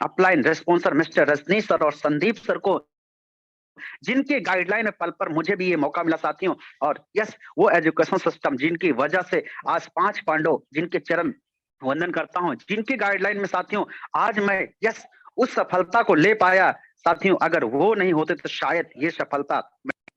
Upline रेस्पॉन्सर mister Rajneesh sir और Sandeep sir को, जिनके गाइडलाइन पल पर मुझे भी ये मौका मिला साथियों। और यस, वो एजुकेशन सिस्टम जिनकी वजह से आज 5 पांडव जिनके चरण वंदन करता हूं, जिनके गाइडलाइन में साथियों आज मैं यस उस सफलता को ले पाया साथियों। अगर वो नहीं होते तो शायद ये सफलता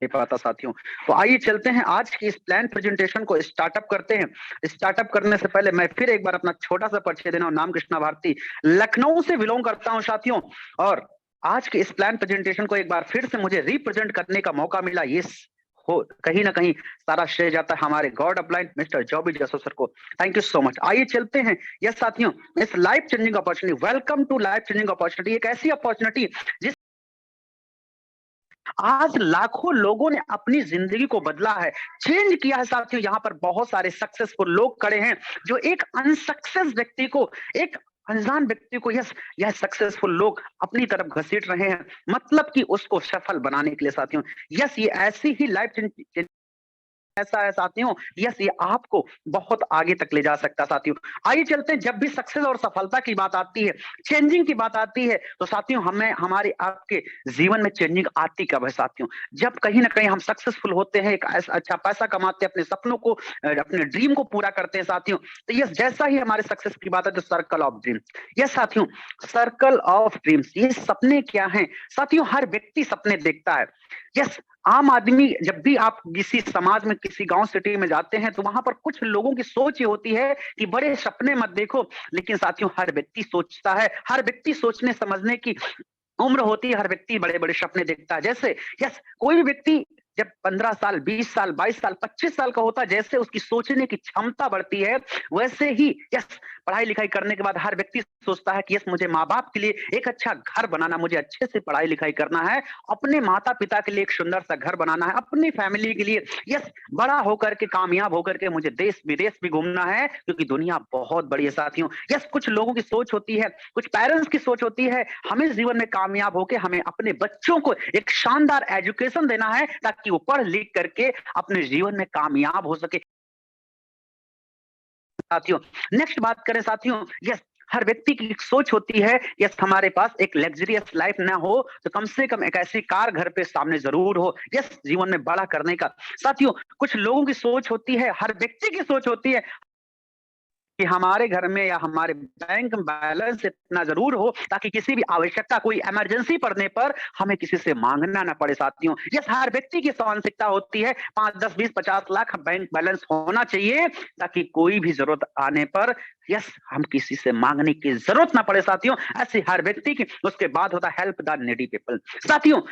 ले पाता साथियों। तो आइए चलते हैं आज की इस प्लान प्रेजेंटेशन को स्टार्टअप करते हैं। स्टार्टअप करने से पहले मैं फिर एक बार अपना छोटा सा परिचय देना हूं। नाम कृष्णा भारती, लखनऊ से बिलोंग करता हूं साथियों। और आज के इस प्लान प्रेजेंटेशन को एक बार फिर से मुझे रिप्रेजेंट करने का मौका मिला। ये हो कहीं ना कहीं सारा श्रेय जाता है हमारे गॉड अपलाइन मिस्टर जॉबी जसो सर को। Thank you so much. आइए चलते हैं यस साथियों, इस life changing opportunity, welcome to life changing opportunity, एक ऐसी अपॉर्चुनिटी जिस आज लाखों लोगों ने अपनी जिंदगी को बदला है, चेंज किया है साथियों। यहाँ पर बहुत सारे सक्सेसफुल लोग खड़े हैं जो एक अनसक्सेस व्यक्ति को, एक अनजान व्यक्ति को यस यह सक्सेसफुल लोग अपनी तरफ घसीट रहे हैं, मतलब कि उसको सफल बनाने के लिए साथियों। यस, ये ऐसी ही लाइफ ऐसा है साथियों, यस ये आपको बहुत आगे तक ले जा सकता है साथियों। आइए चलते हैं, जब भी सक्सेस और सफलता की बात आती है, चेंजिंग की बात आती है, तो साथियों हमें हमारे आपके जीवन में चेंजिंग आती कब है साथियों? जब कहीं ना कहीं हम सक्सेसफुल होते हैं, एक अच्छा पैसा कमाते हैं, अपने सपनों को, अपने ड्रीम को पूरा करते हैं साथियों। तो यस, जैसा ही हमारे सक्सेस की बात है तो सर्कल ऑफ ड्रीम, यस साथियों, सर्कल ऑफ ड्रीम्स। ये सपने क्या हैं साथियों? हर व्यक्ति सपने देखता है। यस, आम आदमी, जब भी आप किसी समाज में, किसी गांव सिटी में जाते हैं तो वहां पर कुछ लोगों की सोच ये होती है कि बड़े सपने मत देखो, लेकिन साथियों हर व्यक्ति सोचता है, हर व्यक्ति सोचने समझने की उम्र होती है, हर व्यक्ति बड़े बड़े सपने देखता है। जैसे यस, कोई भी व्यक्ति जब 15 साल, 20 साल, 22 साल, 25 साल का होता है, जैसे उसकी सोचने की क्षमता बढ़ती है, वैसे ही यस पढ़ाई लिखाई करने के बाद हर व्यक्ति सोचता है कि यस मुझे माँ बाप के लिए एक अच्छा घर बनाना, मुझे अच्छे से पढ़ाई लिखाई करना है, अपने माता पिता के लिए एक सुंदर सा घर बनाना है, अपनी फैमिली के लिए यस बड़ा होकर के, कामयाब होकर के मुझे देश विदेश भी घूमना है, क्योंकि दुनिया बहुत बड़ी है साथियों। यस, कुछ लोगों की सोच होती है, कुछ पेरेंट्स की सोच होती है, हमें जीवन में कामयाब होकर हमें अपने बच्चों को एक शानदार एजुकेशन देना है ताकि वो पढ़ लिख करके अपने जीवन में कामयाब हो सके साथियों। नेक्स्ट बात करें साथियों, यस हर व्यक्ति की एक सोच होती है, यस हमारे पास एक लग्जरियस लाइफ ना हो तो कम से कम एक ऐसी कार घर पे सामने जरूर हो, यस जीवन में बड़ा करने का। साथियों कुछ लोगों की सोच होती है, हर व्यक्ति की सोच होती है कि हमारे घर में या हमारे बैंक बैलेंस इतना जरूर हो ताकि किसी भी आवश्यकता, कोई इमरजेंसी पड़ने पर हमें किसी से मांगना ना पड़े साथियों। यस, हर व्यक्ति की मानसिकता होती है 5, 10, 20, 50 लाख बैंक बैलेंस होना चाहिए ताकि कोई भी जरूरत आने पर यस हम किसी से मांगने की जरूरत ना पड़े साथियों। ऐसे हर व्यक्ति की। उसके बाद होता है हेल्प द नीडी पीपल साथियों।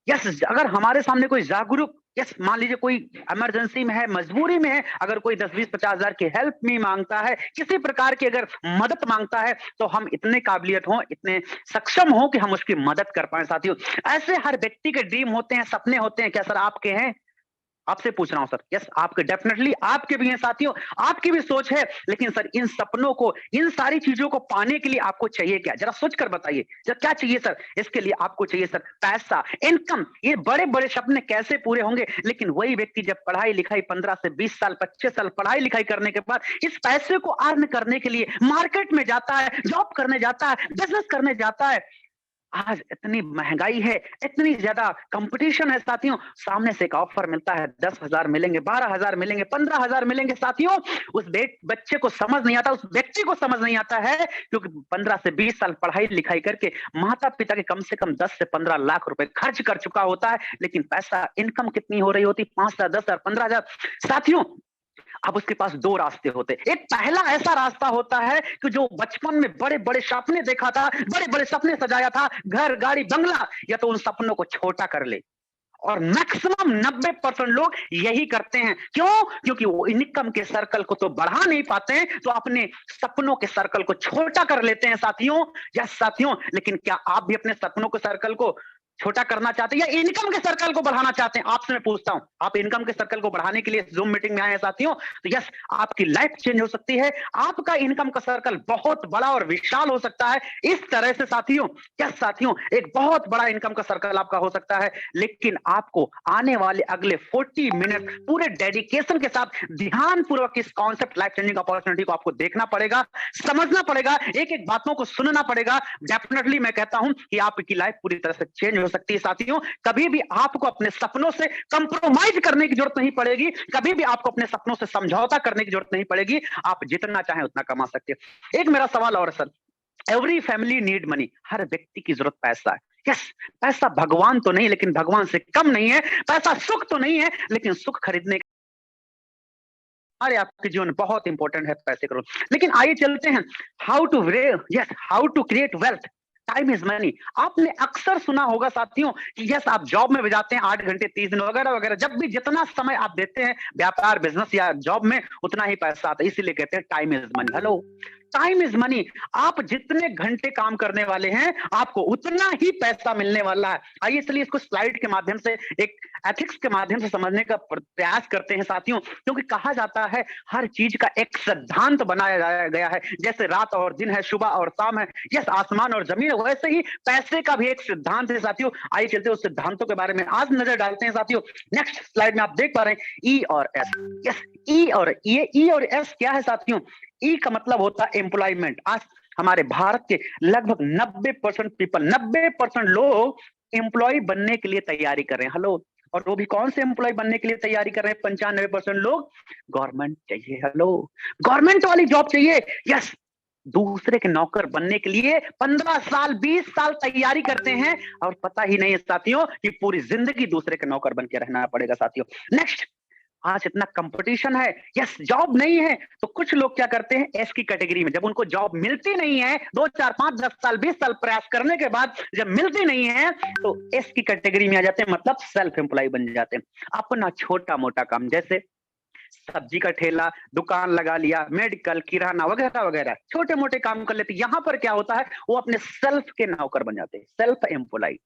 यस, अगर हमारे सामने कोई जागरूक, यस मान लीजिए कोई इमरजेंसी में है, मजबूरी में है, अगर कोई 10, 20, 50 हजार की हेल्प में मांगता है, किसी प्रकार की अगर मदद मांगता है, तो हम इतने काबिलियत हो, इतने सक्षम हो कि हम उसकी मदद कर पाए साथियों। ऐसे हर व्यक्ति के ड्रीम होते हैं, सपने होते हैं। क्या सर आपके हैं? आपसे पूछ रहा हूं सर। यस आपके, डेफिनेटली आपके भी हैं साथियों, आपकी भी सोच है, लेकिन सर इन सपनों को, इन सारी चीजों को पाने के लिए आपको चाहिए क्या? जरा सोच कर बताइए, जरा क्या चाहिए सर? इसके लिए आपको चाहिए सर पैसा, इनकम। ये बड़े बड़े सपने कैसे पूरे होंगे? लेकिन वही व्यक्ति जब पढ़ाई लिखाई 15 से 20 साल, 25 साल पढ़ाई लिखाई करने के बाद इस पैसे को अर्न करने के लिए मार्केट में जाता है, जॉब करने जाता है, बिजनेस करने जाता है। आज इतनी महंगाई है, इतनी ज्यादा कंपटीशन है साथियों, सामने से एक ऑफर मिलता है, 10,000 मिलेंगे, 12,000 मिलेंगे, 15,000 मिलेंगे साथियों। उस बच्चे को समझ नहीं आता, उस व्यक्ति को समझ नहीं आता है, क्योंकि 15 से 20 साल पढ़ाई लिखाई करके माता पिता के कम से कम 10 से 15 लाख रुपए खर्च कर चुका होता है, लेकिन पैसा इनकम कितनी हो रही होती? 5,000, 10,000, 15,000 साथियों। अब उसके पास दो रास्ते होते। एक पहला ऐसा रास्ता होता है कि जो बचपन में बड़े बड़े सपने देखा था, बड़े बड़े सपने सजाया था, घर गाड़ी बंगला, या तो उन सपनों को छोटा कर ले। और मैक्सिमम 90% लोग यही करते हैं। क्यों? क्योंकि वो इनकम के सर्कल को तो बढ़ा नहीं पाते हैं, तो अपने सपनों के सर्कल को छोटा कर लेते हैं साथियों। यस साथियों, लेकिन क्या आप भी अपने सपनों के सर्कल को छोटा करना चाहते हैं या इनकम के सर्कल को बढ़ाना चाहते हैं? आपसे मैं पूछता हूं, आप इनकम के सर्कल को बढ़ाने के लिए जूम मीटिंग में आए हैं साथियों, तो यस, आपकी लाइफ चेंज हो सकती है। आपका इनकम का सर्कल बहुत बड़ा और विशाल हो सकता है। इस तरह से साथियों, यस साथियों, एक बहुत बड़ा इनकम का सर्कल आपका हो सकता है। लेकिन आपको आने वाले अगले 40 मिनट पूरे डेडिकेशन के साथ ध्यान पूर्वक इस कॉन्सेप्ट लाइफ चेंजिंग अपॉर्चुनिटी को आपको देखना पड़ेगा, समझना पड़ेगा, एक एक बातों को सुनना पड़ेगा। डेफिनेटली मैं कहता हूं कि आपकी लाइफ पूरी तरह से चेंज हो सकती है साथियों। कभी भी आपको अपने सपनों से कंप्रोमाइज करने की जरूरत नहीं पड़ेगी, कभी भी आपको अपने सपनों से समझौता करने की जरूरत नहीं पड़ेगी। आप जितना चाहें उतना कमा सकते हैं। एक मेरा सवाल और sir, every family need money, हर व्यक्ति की जरूरत पैसा है। यस, पैसा भगवान तो नहीं लेकिन भगवान से कम नहीं है। पैसा सुख तो नहीं है लेकिन सुख खरीदने, अरे आपके जीवन में बहुत इंपॉर्टेंट है पैसे करो। लेकिन आइए चलते हैं, how to create wealth. Time is money. आपने अक्सर सुना होगा साथियों कि यस, आप जॉब में भी जाते हैं 8 घंटे 30 दिन वगैरह वगैरह, जब भी जितना समय आप देते हैं व्यापार बिजनेस या जॉब में उतना ही पैसा आता है, इसीलिए कहते हैं time is money. Hello, time is money. आप जितने घंटे काम करने वाले हैं आपको उतना ही पैसा मिलने वाला है। आइए चलिए इसको स्लाइड के माध्यम से, एक एथिक्स के माध्यम से समझने का प्रयास करते हैं साथियों। क्योंकि कहा जाता है हर चीज का एक सिद्धांत बनाया गया है। जैसे रात और दिन है, सुबह और शाम है, यस आसमान और जमीन है, वैसे ही पैसे का भी एक सिद्धांत है साथियों। आइए चलते हैं उस सिद्धांतों के बारे में आज नजर डालते हैं साथियों। नेक्स्ट स्लाइड में आप देख पा रहे हैं ई और एस। यस, ई और एस क्या है साथियों? ई का मतलब होता है एम्प्लॉयमेंट। आज हमारे भारत के लगभग 90% लोग एम्प्लॉय बनने के लिए तैयारी कर रहे हैं। हेलो, और वो भी कौन से एम्प्लॉय बनने के लिए तैयारी कर रहे हैं? 95% लोग गवर्नमेंट चाहिए। हेलो, गवर्नमेंट वाली जॉब चाहिए। यस, दूसरे के नौकर बनने के लिए 15 साल 20 साल तैयारी करते हैं और पता ही नहीं है साथियों कि पूरी जिंदगी दूसरे के नौकर बन के रहना पड़ेगा साथियों। नेक्स्ट, आज इतना कंपटीशन है, यस जॉब नहीं है, तो कुछ लोग क्या करते हैं एस की कैटेगरी में, जब उनको जॉब मिलती नहीं है 2 4 5 10 साल 20 साल प्रयास करने के बाद जब मिलती नहीं है तो एस की कैटेगरी में आ जाते हैं, मतलब सेल्फ एम्प्लॉय बन जाते हैं। अपना छोटा मोटा काम, जैसे सब्जी का ठेला, दुकान लगा लिया, मेडिकल, किराना वगैरह वगैरह, छोटे मोटे काम कर लेते। यहां पर क्या होता है, वो अपने सेल्फ के नौकर बन जाते हैं, सेल्फ एम्प्लॉय,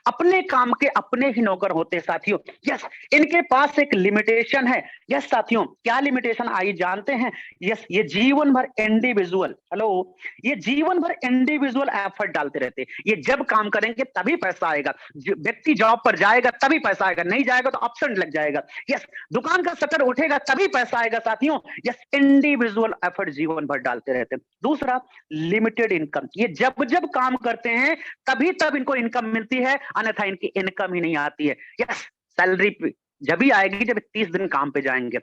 अपने काम के अपने ही नौकर होते हैं साथियों। यस, इनके पास एक लिमिटेशन है। यस साथियों, क्या लिमिटेशन आई जानते हैं? यस, ये जीवन भर इंडिविजुअल, हेलो, ये जीवन भर इंडिविजुअल एफर्ट डालते रहते हैं। ये जब काम करेंगे तभी पैसा आएगा, व्यक्ति जॉब पर जाएगा तभी पैसा आएगा, नहीं जाएगा तो अपसेंट लग जाएगा। यस, दुकान का शटर उठेगा तभी पैसा आएगा साथियों। यस, इंडिविजुअल एफर्ट जीवन भर डालते रहते हैं। दूसरा, लिमिटेड इनकम, ये जब जब काम करते हैं तभी तब इनको इनकम मिलती है, अन्यथा इनकी इनकम ही नहीं आती है। यस, सैलरी जब भी आएगी जब 30 दिन काम पे जाएंगे।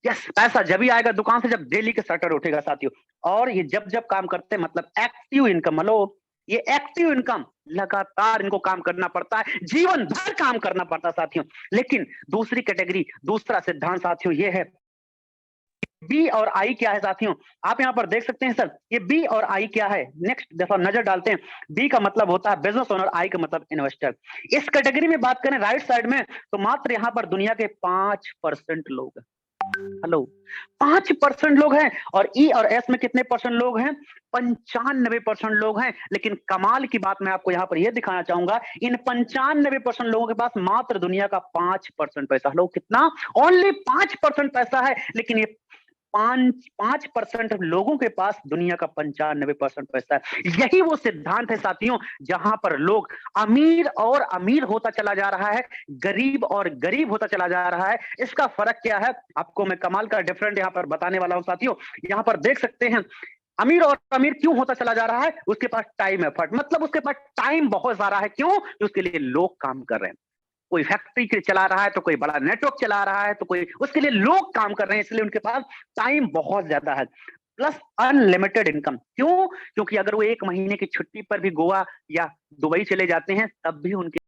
यस, पैसा जब भी आएगा दुकान से जब डेली के शटर उठेगा साथियों। और ये जब जब काम करते हैं, मतलब एक्टिव इनकम। हेलो, ये एक्टिव इनकम, लगातार इनको काम करना पड़ता है, जीवन भर काम करना पड़ता है साथियों। लेकिन दूसरी कैटेगरी, दूसरा सिद्धांत साथियों ये है, बी और आई क्या है साथियों? आप यहां पर देख सकते हैं सर, ये बी और आई क्या है? नेक्स्ट दफा नजर डालते हैं। बी का मतलब होता है बिजनेस ओनर, आई का मतलब इन्वेस्टर। इस कैटेगरी में बात करें राइट साइड में, तो मात्र यहां पर दुनिया के 5% लोग हैं। हेलो, 5% लोग हैं। और ई और एस में कितने परसेंट लोग हैं? 95% लोग हैं। लेकिन कमाल की बात मैं आपको यहां पर यह दिखाना चाहूंगा, इन 95% लोगों के पास मात्र दुनिया का 5% पैसा। हेलो, कितना? ओनली 5% पैसा है, लेकिन ये 5% लोगों के पास दुनिया का 95% पैसा है। यही वो सिद्धांत है साथियों, जहां पर लोग अमीर और अमीर होता चला जा रहा है, गरीब और गरीब होता चला जा रहा है। इसका फर्क क्या है आपको मैं कमाल का डिफरेंट यहां पर बताने वाला हूं साथियों। यहां पर देख सकते हैं, अमीर और अमीर क्यों होता चला जा रहा है? उसके पास टाइम एफर्ट, मतलब उसके पास टाइम बहुत ज्यादा है। क्यों? उसके लिए लोग काम कर रहे हैं। कोई फैक्ट्री चला रहा है तो कोई बड़ा नेटवर्क चला रहा है तो कोई, उसके लिए लोग काम कर रहे हैं, इसलिए उनके पास टाइम बहुत ज्यादा है। Plus unlimited income. क्यों? क्योंकि अगर वो 1 महीने की छुट्टी पर भी गोवा या दुबई चले जाते हैं तब भी उनके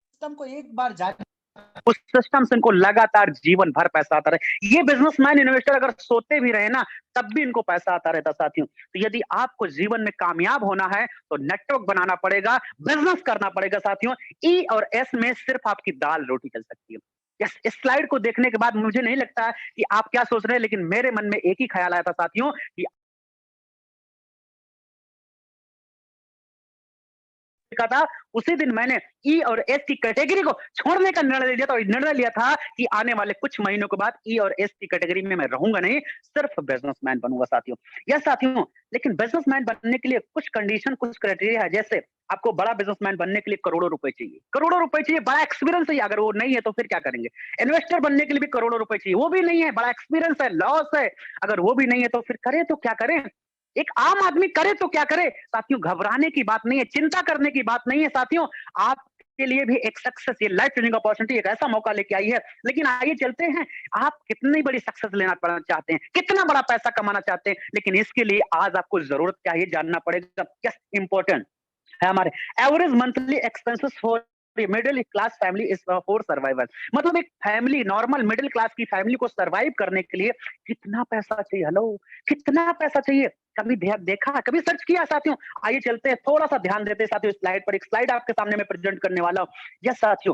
सिस्टम को एक बार जाकर, उस सिस्टम से इनको लगातार जीवन भर पैसा आता रहे। ये बिजनेसमैन इन्वेस्टर अगर सोते भी रहे ना तब भी इनको पैसा आता रहता साथियों। तो यदि आपको जीवन में कामयाब होना है तो नेटवर्क बनाना पड़ेगा, बिजनेस करना पड़ेगा साथियों। ई और एस में सिर्फ आपकी दाल रोटी चल सकती है। यस, इस स्लाइड को देखने के बाद मुझे नहीं लगता कि आप क्या सोच रहे हैं, लेकिन मेरे मन में एक ही ख्याल आया था साथियों कि देखा था, उसी दिन मैंने ई और एस की कैटेगरी को छोड़ने का निर्णय लिया था, और निर्णय लिया था कि आने वाले कुछ महीनों के बाद ई और एस की कैटेगरी में मैं रहूंगा नहीं, सिर्फ बिजनेसमैन बनूंगा साथियों। यस साथियों, लेकिन बिजनेसमैन बनने के लिए कुछ कंडीशन, कुछ क्राइटेरिया है। जैसे आपको बड़ा बिजनेसमैन बनने के लिए करोड़ों रुपए चाहिए, करोड़ों रुपए चाहिए, बड़ा एक्सपीरियंस चाहिए। अगर वो नहीं है तो फिर क्या करेंगे? इन्वेस्टर बनने के लिए भी करोड़ों रुपए चाहिए, वो भी नहीं है, बड़ा एक्सपीरियंस है, लॉस है। अगर वो भी नहीं है तो फिर करें तो क्या करें? एक आम आदमी करे तो क्या करे? साथियों, घबराने की बात नहीं है, चिंता करने की बात नहीं है साथियों। आपके लिए भी एक सक्सेस, ये लाइफ चेंजिंग अपॉर्चुनिटी एक ऐसा मौका लेके आई है। लेकिन आइए चलते हैं, आप कितनी बड़ी सक्सेस लेना पाना चाहते हैं, कितना बड़ा पैसा कमाना चाहते हैं, लेकिन इसके लिए आज आपको जरूरत क्या है जानना पड़ेगा। यस, इंपॉर्टेंट है हमारे average monthly expenses for middle class family is for survival. मतलब एक फैमिली, नॉर्मल मिडिल क्लास की फैमिली को सर्वाइव करने के लिए कितना पैसा चाहिए? हेलो, कितना पैसा चाहिए? कभी देखा, कभी सर्च किया साथियों? आइए चलते हैं, थोड़ा सा ध्यान देते हैं साथियों स्लाइड पर। एक स्लाइड आपके सामने मैं प्रेजेंट करने वाला हूँ। यस साथियों,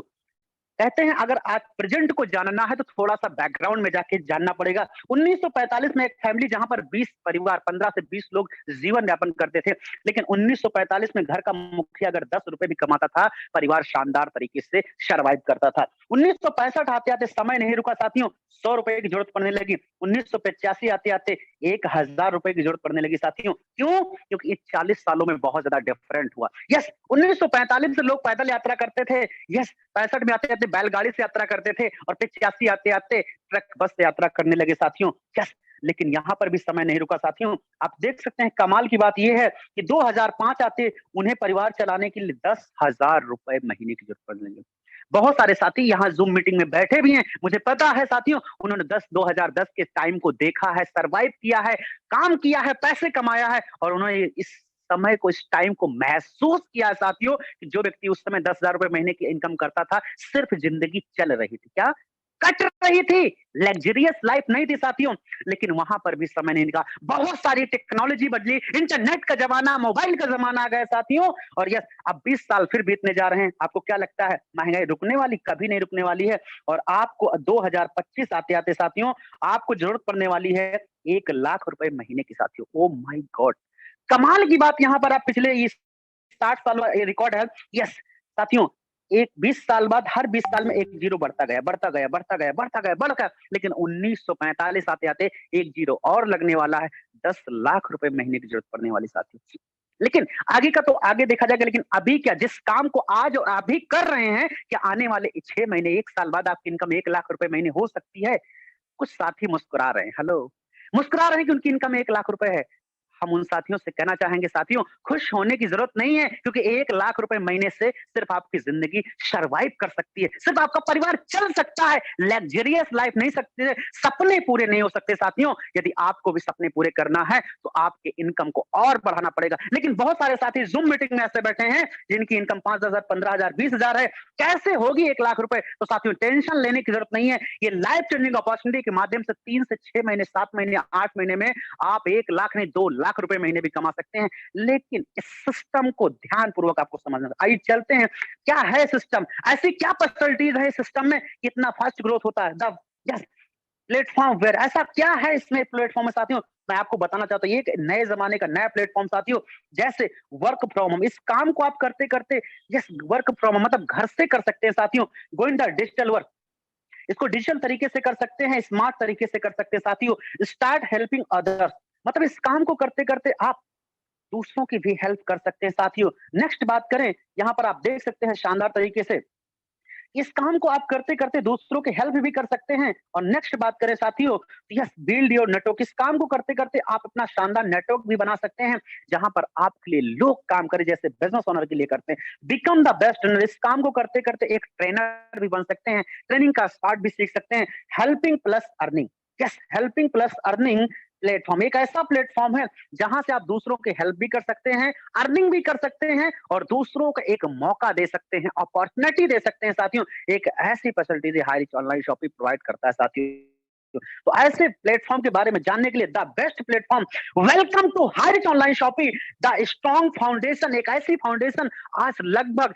कहते हैं अगर आज प्रेजेंट को जानना है तो थोड़ा सा बैकग्राउंड में जाके जानना पड़ेगा। 1945 में एक फैमिली जहां पर 20 परिवार, 15 से 20 लोग जीवन यापन करते थे। लेकिन 1945 में घर का मुखिया अगर 10 रुपए भी कमाता था, परिवार शानदार तरीके से सर्वाइव करता था। 1965 आते आते समय नहीं रुका साथियों, 100 रुपए की जरूरत पड़ने लगी। 1985 आते आते 1000 रुपए की जरूरत पड़ने लगी साथियों। क्यों? क्योंकि ये 40 सालों में बहुत ज्यादा डिफरेंट हुआ। यस, 1945 से लोग पैदल यात्रा करते थे। यस, 65 में आते आते बैलगाड़ी से यात्रा करते थे, और 85 आते आते ट्रक बस से यात्रा करने लगे साथियों। यस, लेकिन यहाँ पर भी समय नहीं रुका साथियों। आप देख सकते हैं, कमाल की बात यह है कि 2005 आते उन्हें परिवार चलाने के लिए 10,000 रुपए महीने की जरूरत पड़ने लगी। बहुत सारे साथी यहाँ जूम मीटिंग में बैठे भी हैं, मुझे पता है साथियों, उन्होंने 2010 के टाइम को देखा है, सरवाइव किया है, काम किया है, पैसे कमाया है, और उन्होंने इस समय को, इस टाइम को महसूस किया है साथियों कि जो व्यक्ति उस समय 10,000 रुपए महीने की इनकम करता था, सिर्फ जिंदगी चल रही थी, क्या कट रही थी, लग्जरियस लाइफ नहीं थी साथियों। लेकिन वहां पर भी समय नहीं निकाला। बहुत सारी टेक्नोलॉजी बदली, इंटरनेट का जमाना, मोबाइल का जमाना आ गया साथियों। और यस, अब 20 साल फिर बीतने जा रहे हैं। आपको क्या लगता है, महंगाई रुकने वाली? कभी नहीं रुकने वाली है। और आपको 2025 आते आते साथियों, आपको जरूरत पड़ने वाली है 1,00,000 रुपए महीने की साथियों। ओ माई गॉड, कमाल की बात। यहाँ पर आप पिछले 60 साल रिकॉर्ड है। यस साथियों, एक 20 साल बाद हर 20 साल में एक जीरो बढ़ता गया, बढ़ता गया, बढ़ता गया, बढ़ता गया, बढ़कर, लेकिन 1945 आते आते एक जीरो और लगने वाला है। 10,00,000 रुपए महीने की जरूरत पड़ने वाली साथियों। लेकिन आगे का तो आगे देखा जाएगा, लेकिन अभी क्या, जिस काम को आज और अभी कर रहे हैं, क्या आने वाले 6 महीने, 1 साल बाद आपकी इनकम 1,00,000 रुपए महीने हो सकती है? कुछ साथी मुस्कुरा रहे हैं, हेलो, मुस्कुरा रहे हैं कि उनकी इनकम 1,00,000 रुपए है। हम उन साथियों से कहना चाहेंगे, साथियों खुश होने की जरूरत नहीं है, क्योंकि 1,00,000 रुपए महीने से सिर्फ आपकी जिंदगी सरवाइव कर सकती है, सिर्फ आपका परिवार चल सकता है। लग्जरियस लाइफ नहीं सकते, सपने पूरे नहीं हो सकते साथियों। यदि आपको भी सपने पूरे करना है तो आपके इनकम को और बढ़ाना पड़ेगा। लेकिन बहुत सारे साथी जूम मीटिंग में ऐसे बैठे हैं जिनकी इनकम 5,000, 15,000, 20,000 है। कैसे होगी 1,00,000 रुपए? तो साथियों टेंशन लेने की जरूरत नहीं है। ये लाइफ चेंजिंग अपॉर्चुनिटी के माध्यम से 3 से 6 महीने, 7 महीने, 8 महीने में आप 1,00,000 नहीं 2,00,000 रुपए महीने भी कमा सकते हैं। लेकिन इस सिस्टम को ध्यानपूर्वक आपको समझना है। आइए चलते हैं, क्या है सिस्टम, ऐसी क्या फैसिलिटीज है सिस्टम में, कितना फास्ट ग्रोथ होता है। द यस प्लेटफॉर्म वेयर, ऐसा क्या है इसमें प्लेटफॉर्म में साथियों, मैं आपको बताना चाहता हूँ। ये एक नए जमाने का नया प्लेटफॉर्म साथियों। जैसे वर्क फ्रॉम होम, इस काम को आप करते करते, यस वर्क फ्रॉम होम मतलब घर से कर सकते हैं साथियों। गोइंग द डिजिटल वर्क, इसको डिजिटल तरीके से कर सकते हैं, स्मार्ट तरीके से कर सकते हैं साथियों। स्टार्ट हेल्पिंग अदर्स, मतलब इस काम को करते करते आप दूसरों की भी हेल्प कर सकते हैं साथियों। नेक्स्ट बात करें, यहाँ पर आप देख सकते हैं शानदार तरीके से इस काम को आप करते करते दूसरों की हेल्प भी कर सकते हैं। और नेक्स्ट बात करें साथियों, यस बिल्ड योर नेटवर्क, इस काम को करते करते आप अपना शानदार नेटवर्क भी बना सकते हैं, जहां पर आपके लिए लोग काम करें, जैसे बिजनेस ओनर के लिए करते हैं। बिकम द बेस्ट ट्रेनर, इस काम को करते करते एक ट्रेनर भी बन सकते हैं, ट्रेनिंग का स्टार्ट भी सीख सकते हैं। Helping plus earning, yes helping plus earning platform एक ऐसा प्लेटफॉर्म है जहां से आप दूसरों की हेल्प भी कर सकते हैं, अर्निंग भी कर सकते हैं, और दूसरों को एक मौका दे सकते हैं, अपॉर्चुनिटी दे सकते हैं साथियों। एक ऐसी facility Highrich online shopping provide करता है साथियों। तो ऐसे प्लेटफॉर्म के बारे में जानने के लिए the best platform, welcome to Hirich online shopping, the strong foundation, एक ऐसी फाउंडेशन आज लगभग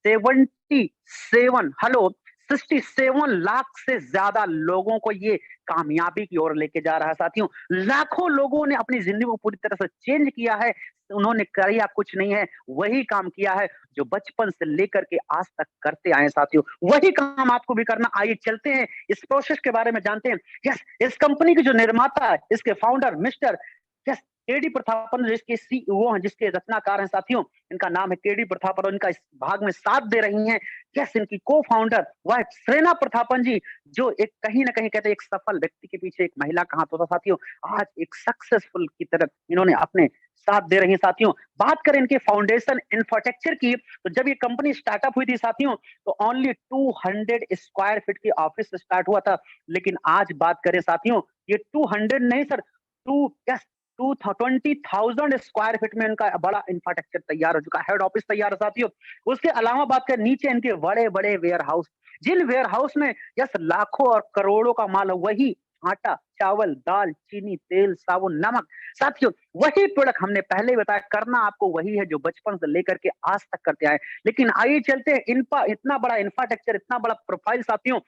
77 हेलो 67 लाख से ज्यादा लोगों को ये कामयाबी की ओर लेके जा रहा है साथियों। लाखों लोगों ने अपनी जिंदगी को पूरी तरह से चेंज किया है। उन्होंने किया कुछ नहीं है, वही काम किया है जो बचपन से लेकर के आज तक करते आए हैं साथियों। वही काम आपको भी करना। आइए चलते हैं, इस प्रोसेस के बारे में जानते हैं। यस, इस कंपनी के जो निर्माता है, इसके founder mister yes KD Prathapan, जिसके सीईओ हैं, जिसके रचनाकार हैं साथियों, इनका नाम है केडी प्रथापन और इनका इस भाग में साथ दे रही हैं यस इनकी को फाउंडर वह सेना प्रथापन जी, जो एक कहीं ना कहीं कहते हैं एक सफल व्यक्ति के पीछे एक महिला का हाथ होता साथियों। आज एक सक्सेसफुल की तरफ इन्होंने अपने साथ दे रही हैं साथियों। बात करें इनके फाउंडेशन इंफ्रास्ट्रक्चर की, तो जब ये कंपनी स्टार्टअप हुई थी साथियों, तो ओनली 200 स्क्वायर फीट की ऑफिस से स्टार्ट हुआ था। लेकिन आज बात करें साथियों, ये 200 नहीं sir, two yes 20,000 square feet में इनका बड़ा इंफ्रास्ट्रक्चर तैयार हो चुका है, हेड ऑफिस तैयार है साथियों। उसके अलावा बात करें नीचे इनके बड़े बड़े वेयर हाउस, जिन वेयर हाउस में यस लाखों और करोड़ों का माल है, वही आटा, चावल, दाल, चीनी, तेल, साबुन, नमक साथियों, वही प्रोडक्ट हमने पहले ही बताया, करना आपको वही है जो बचपन से लेकर के आज तक करते आए। लेकिन आइए चलते हैं, इतना बड़ा इंफ्रास्ट्रक्चर, इतना बड़ा प्रोफाइल साथियों।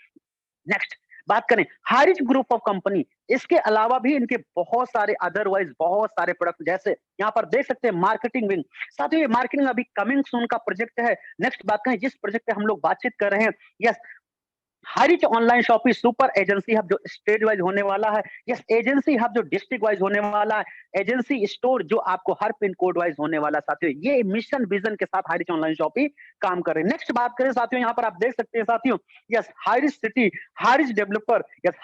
नेक्स्ट बात करें हारिज ग्रुप ऑफ कंपनी, इसके अलावा भी इनके बहुत सारे अदरवाइज बहुत सारे प्रोडक्ट, जैसे यहाँ पर देख सकते हैं मार्केटिंग विंग साथियों, ये मार्केटिंग अभी कमिंग सून का प्रोजेक्ट है। नेक्स्ट बात करें जिस प्रोजेक्ट पे हम लोग बातचीत कर रहे हैं, yes Hariz online shopping super agency hub जो स्टेट वाइज होने वाला है, यस एजेंसी हब जो डिस्ट्रिक्ट वाइज होने वाला है, एजेंसी स्टोर जो आपको हर पिन कोड वाइज होने वाला साथियों। ये मिशन विजन के साथ हारिज ऑनलाइन शॉपिंग काम कर रहे हैं। नेक्स्ट बात करें साथियों, यहाँ पर आप देख सकते हैं साथियों, यस हारिज सिटी, हारिज डेवलपर, यस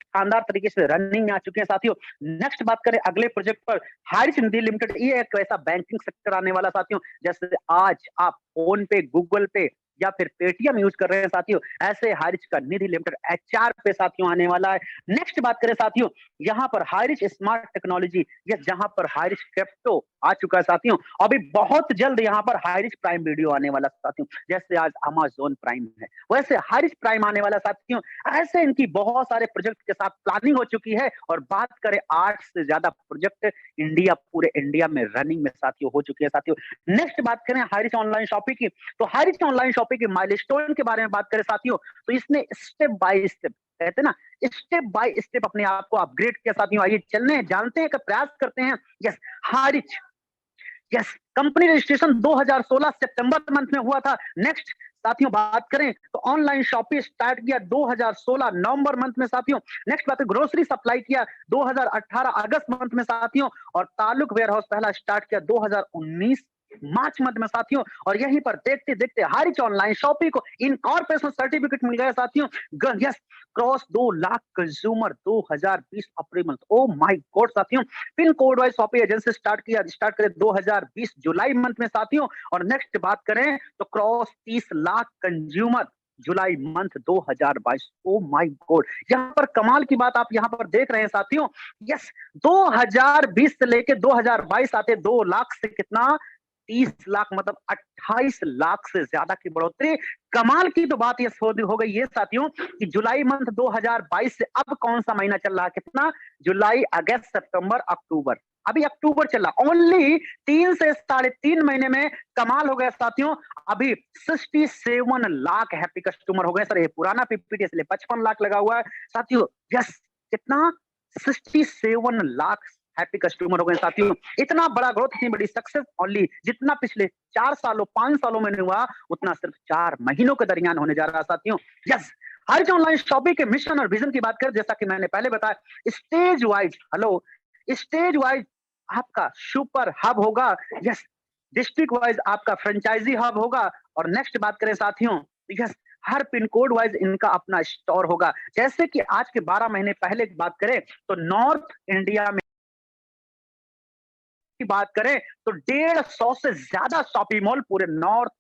शानदार तरीके से रनिंग में आ चुके हैं साथियों। नेक्स्ट बात करें अगले प्रोजेक्ट पर, हारिज निधि लिमिटेड, ये एक ऐसा बैंकिंग सेक्टर आने वाला साथियों, जैसे आज आप फोन पे, गूगल पे या फिर पेटीएम यूज कर रहे हैं साथियों, ऐसे हारिज का निधि लिमिटेड एचआर पे साथियों आने वाला है। नेक्स्ट बात करें साथियों, यहाँ पर हारिज स्मार्ट टेक्नोलॉजी, ये जहां पर हारिज क्रिप्टो आ चुका है साथियों। अभी बहुत जल्द यहाँ पर हारिज प्राइम वीडियो आने वाला साथियों, जैसे आज अमेज़न प्राइम है वैसे हारिज प्राइम आने वाला साथियों। ऐसे इनकी बहुत सारे प्रोजेक्ट के साथ प्लानिंग हो चुकी है। और बात करें 8 से ज्यादा प्रोजेक्ट इंडिया, पूरे इंडिया में रनिंग में साथियों हो चुके हैं साथियों। नेक्स्ट बात करें हारिज ऑनलाइन शॉपिंग की, तो हारिज ऑनलाइन शॉपिंग के माइलस्टोन के बारे में बात करें साथियों, तो इसने स्टेप बाय स्टेप, कहते हैं ना, स्टेप बाय स्टेप अपने आप को अपग्रेड किया साथियों। आइए चलने हैं, जानते हैं कि प्रयास करते हैं। यस हारिज, यस कंपनी रजिस्ट्रेशन 2016 सितंबर मंथ में हुआ था। नेक्स्ट साथियों बात करें तो ऑनलाइन शॉपिंग स्टार्ट किया 2016 नवंबर मंथ में साथियों। नेक्स्ट बात है ग्रोसरी सप्लाई किया 2018 अगस्त मंथ में साथियों। और तालुक वेयर हाउस पहला स्टार्ट किया 2019 मार्च मंथ में साथियों। और यहीं पर देखते देखते हारिज ऑनलाइन शॉपिंग को इनकॉर्पोरेशन सर्टिफिकेट मिल गया साथियों। Yes cross 2 lakh consumer 2020 April month, oh my God साथियों। Pin code wise shopping agency start करें 2020 जुलाई मंथ में साथियों। और नेक्स्ट बात करें तो cross 30 lakh consumer July month 2022, O my God. यहाँ पर कमाल की बात आप यहाँ पर देख रहे हैं साथियों। यस 2020 से लेके 2022 आते 2 लाख से कितना 30 लाख, मतलब 28 लाख से ज्यादा की बढ़ोतरी। कमाल की तो बात ये हो गई ये साथियों कि जुलाई मंथ 2022 से अब कौन सा महीना चल रहा है, कितना, जुलाई, अगस्त, सितंबर, अक्टूबर, अभी अक्टूबर चला, ओनली 3 से 3.5 महीने में कमाल हो गया साथियों। अभी 67 लाख हैप्पी कस्टमर हो गए सर। ये पुराना पीपीटी इसलिए 55 लाख लगा हुआ है साथियों। यस कितना 67 लाख हैप्पी कस्टमर हो गए साथियों। इतना बड़ा ग्रोथ, इतनी बड़ी सक्सेस ओनली जितना पिछले 4 सालों 5 सालों में नहीं हुआ, उतना सिर्फ 4 महीनों के दरमियान होने जा रहा है साथियों। यस हारिज ऑनलाइन शॉपिंग के मिशन और विजन की बात करें, जैसा कि मैंने पहले बताया, stage wise, hello, stage wise आपका सुपर हब होगा। यस डिस्ट्रिक्ट वाइज आपका फ्रेंचाइजी हब होगा। और नेक्स्ट बात करें साथियों, yes her pin code wise इनका अपना स्टोर होगा। जैसे कि आज के 12 महीने पहले की बात करें तो नॉर्थ इंडिया में की बात करें तो 150 से ज्यादा शॉपिंग मॉल पूरे नॉर्थ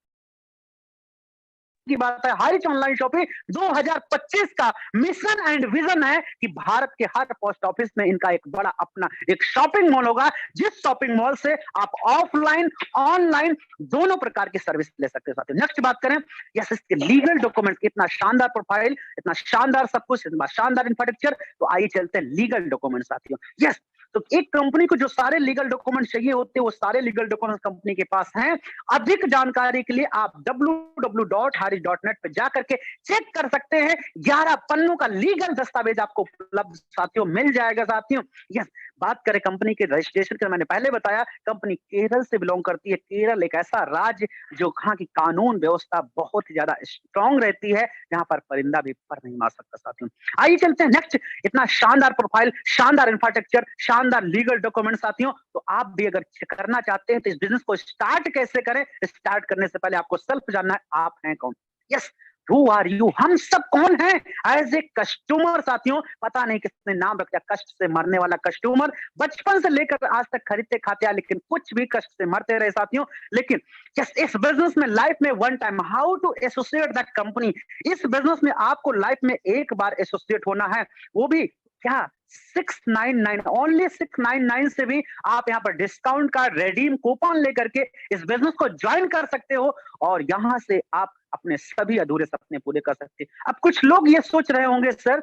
की बात है। हारिज ऑनलाइन शॉपिंग 2025 का मिशन एंड विजन है कि भारत के हर पोस्ट ऑफिस में इनका एक बड़ा अपना एक शॉपिंग मॉल होगा, जिस शॉपिंग मॉल से आप ऑफलाइन ऑनलाइन दोनों प्रकार की सर्विस ले सकते हैं। नेक्स्ट बात करें, यस इसके लीगल डॉक्यूमेंट, इतना शानदार प्रोफाइल, इतना शानदार सब कुछ, इतना शानदार इंफ्रास्ट्रक्चर, तो आइए चलते हैं लीगल डॉक्यूमेंट साथियों। यस तो एक कंपनी को जो सारे लीगल डॉक्यूमेंट चाहिए होते हैं वो सारे लीगल डॉक्यूमेंट कंपनी के पास हैं। अधिक जानकारी के लिए आप www.harish.net पे जाकर के चेक कर सकते हैं। 11 पन्नों का लीगल दस्तावेज आपको उपलब्ध साथियों मिल जाएगा साथियों। यस, बात करें कंपनी के रजिस्ट्रेशन की, मैंने पहले बताया कंपनी केरल से बिलोंग करती है। केरल एक ऐसा राज्य जो वहां की कानून व्यवस्था बहुत ही ज्यादा स्ट्रांग रहती है, जहां पर परिंदा भी पर नहीं मार सकता साथियों। आइए चलते हैं नेक्स्ट। इतना शानदार प्रोफाइल, शानदार इंफ्रास्ट्रक्चर, शानदार लीगल डॉक्यूमेंट साथियों, तो आप भी अगर करना चाहते हैं तो इस बिजनेस को स्टार्ट कैसे करें। स्टार्ट करने से पहले आपको सेल्फ जानना है, आप हैं कौन। यस, हु आर यू, हम सब कौन हैं एज ए कस्टमर साथियों। पता नहीं किसने नाम रख दिया कष्ट से मरने वाला कस्टमर। बचपन से लेकर आज तक खरीदते खाते आए, लेकिन कुछ भी कष्ट से मरते रहे साथियों। लेकिन यस, इस बिजनेस में लाइफ में one time how to associate that company. इस बिजनेस में आपको लाइफ में एक बार एसोसिएट होना है, वो भी क्या 699, ओनली 699 से भी आप यहाँ पर डिस्काउंट का रेडीम कूपन लेकर के इस बिजनेस को ज्वाइन कर सकते हो और यहाँ से आप अपने सभी अधूरे सपने पूरे कर सकते हैं। अब कुछ लोग ये सोच रहे होंगे सर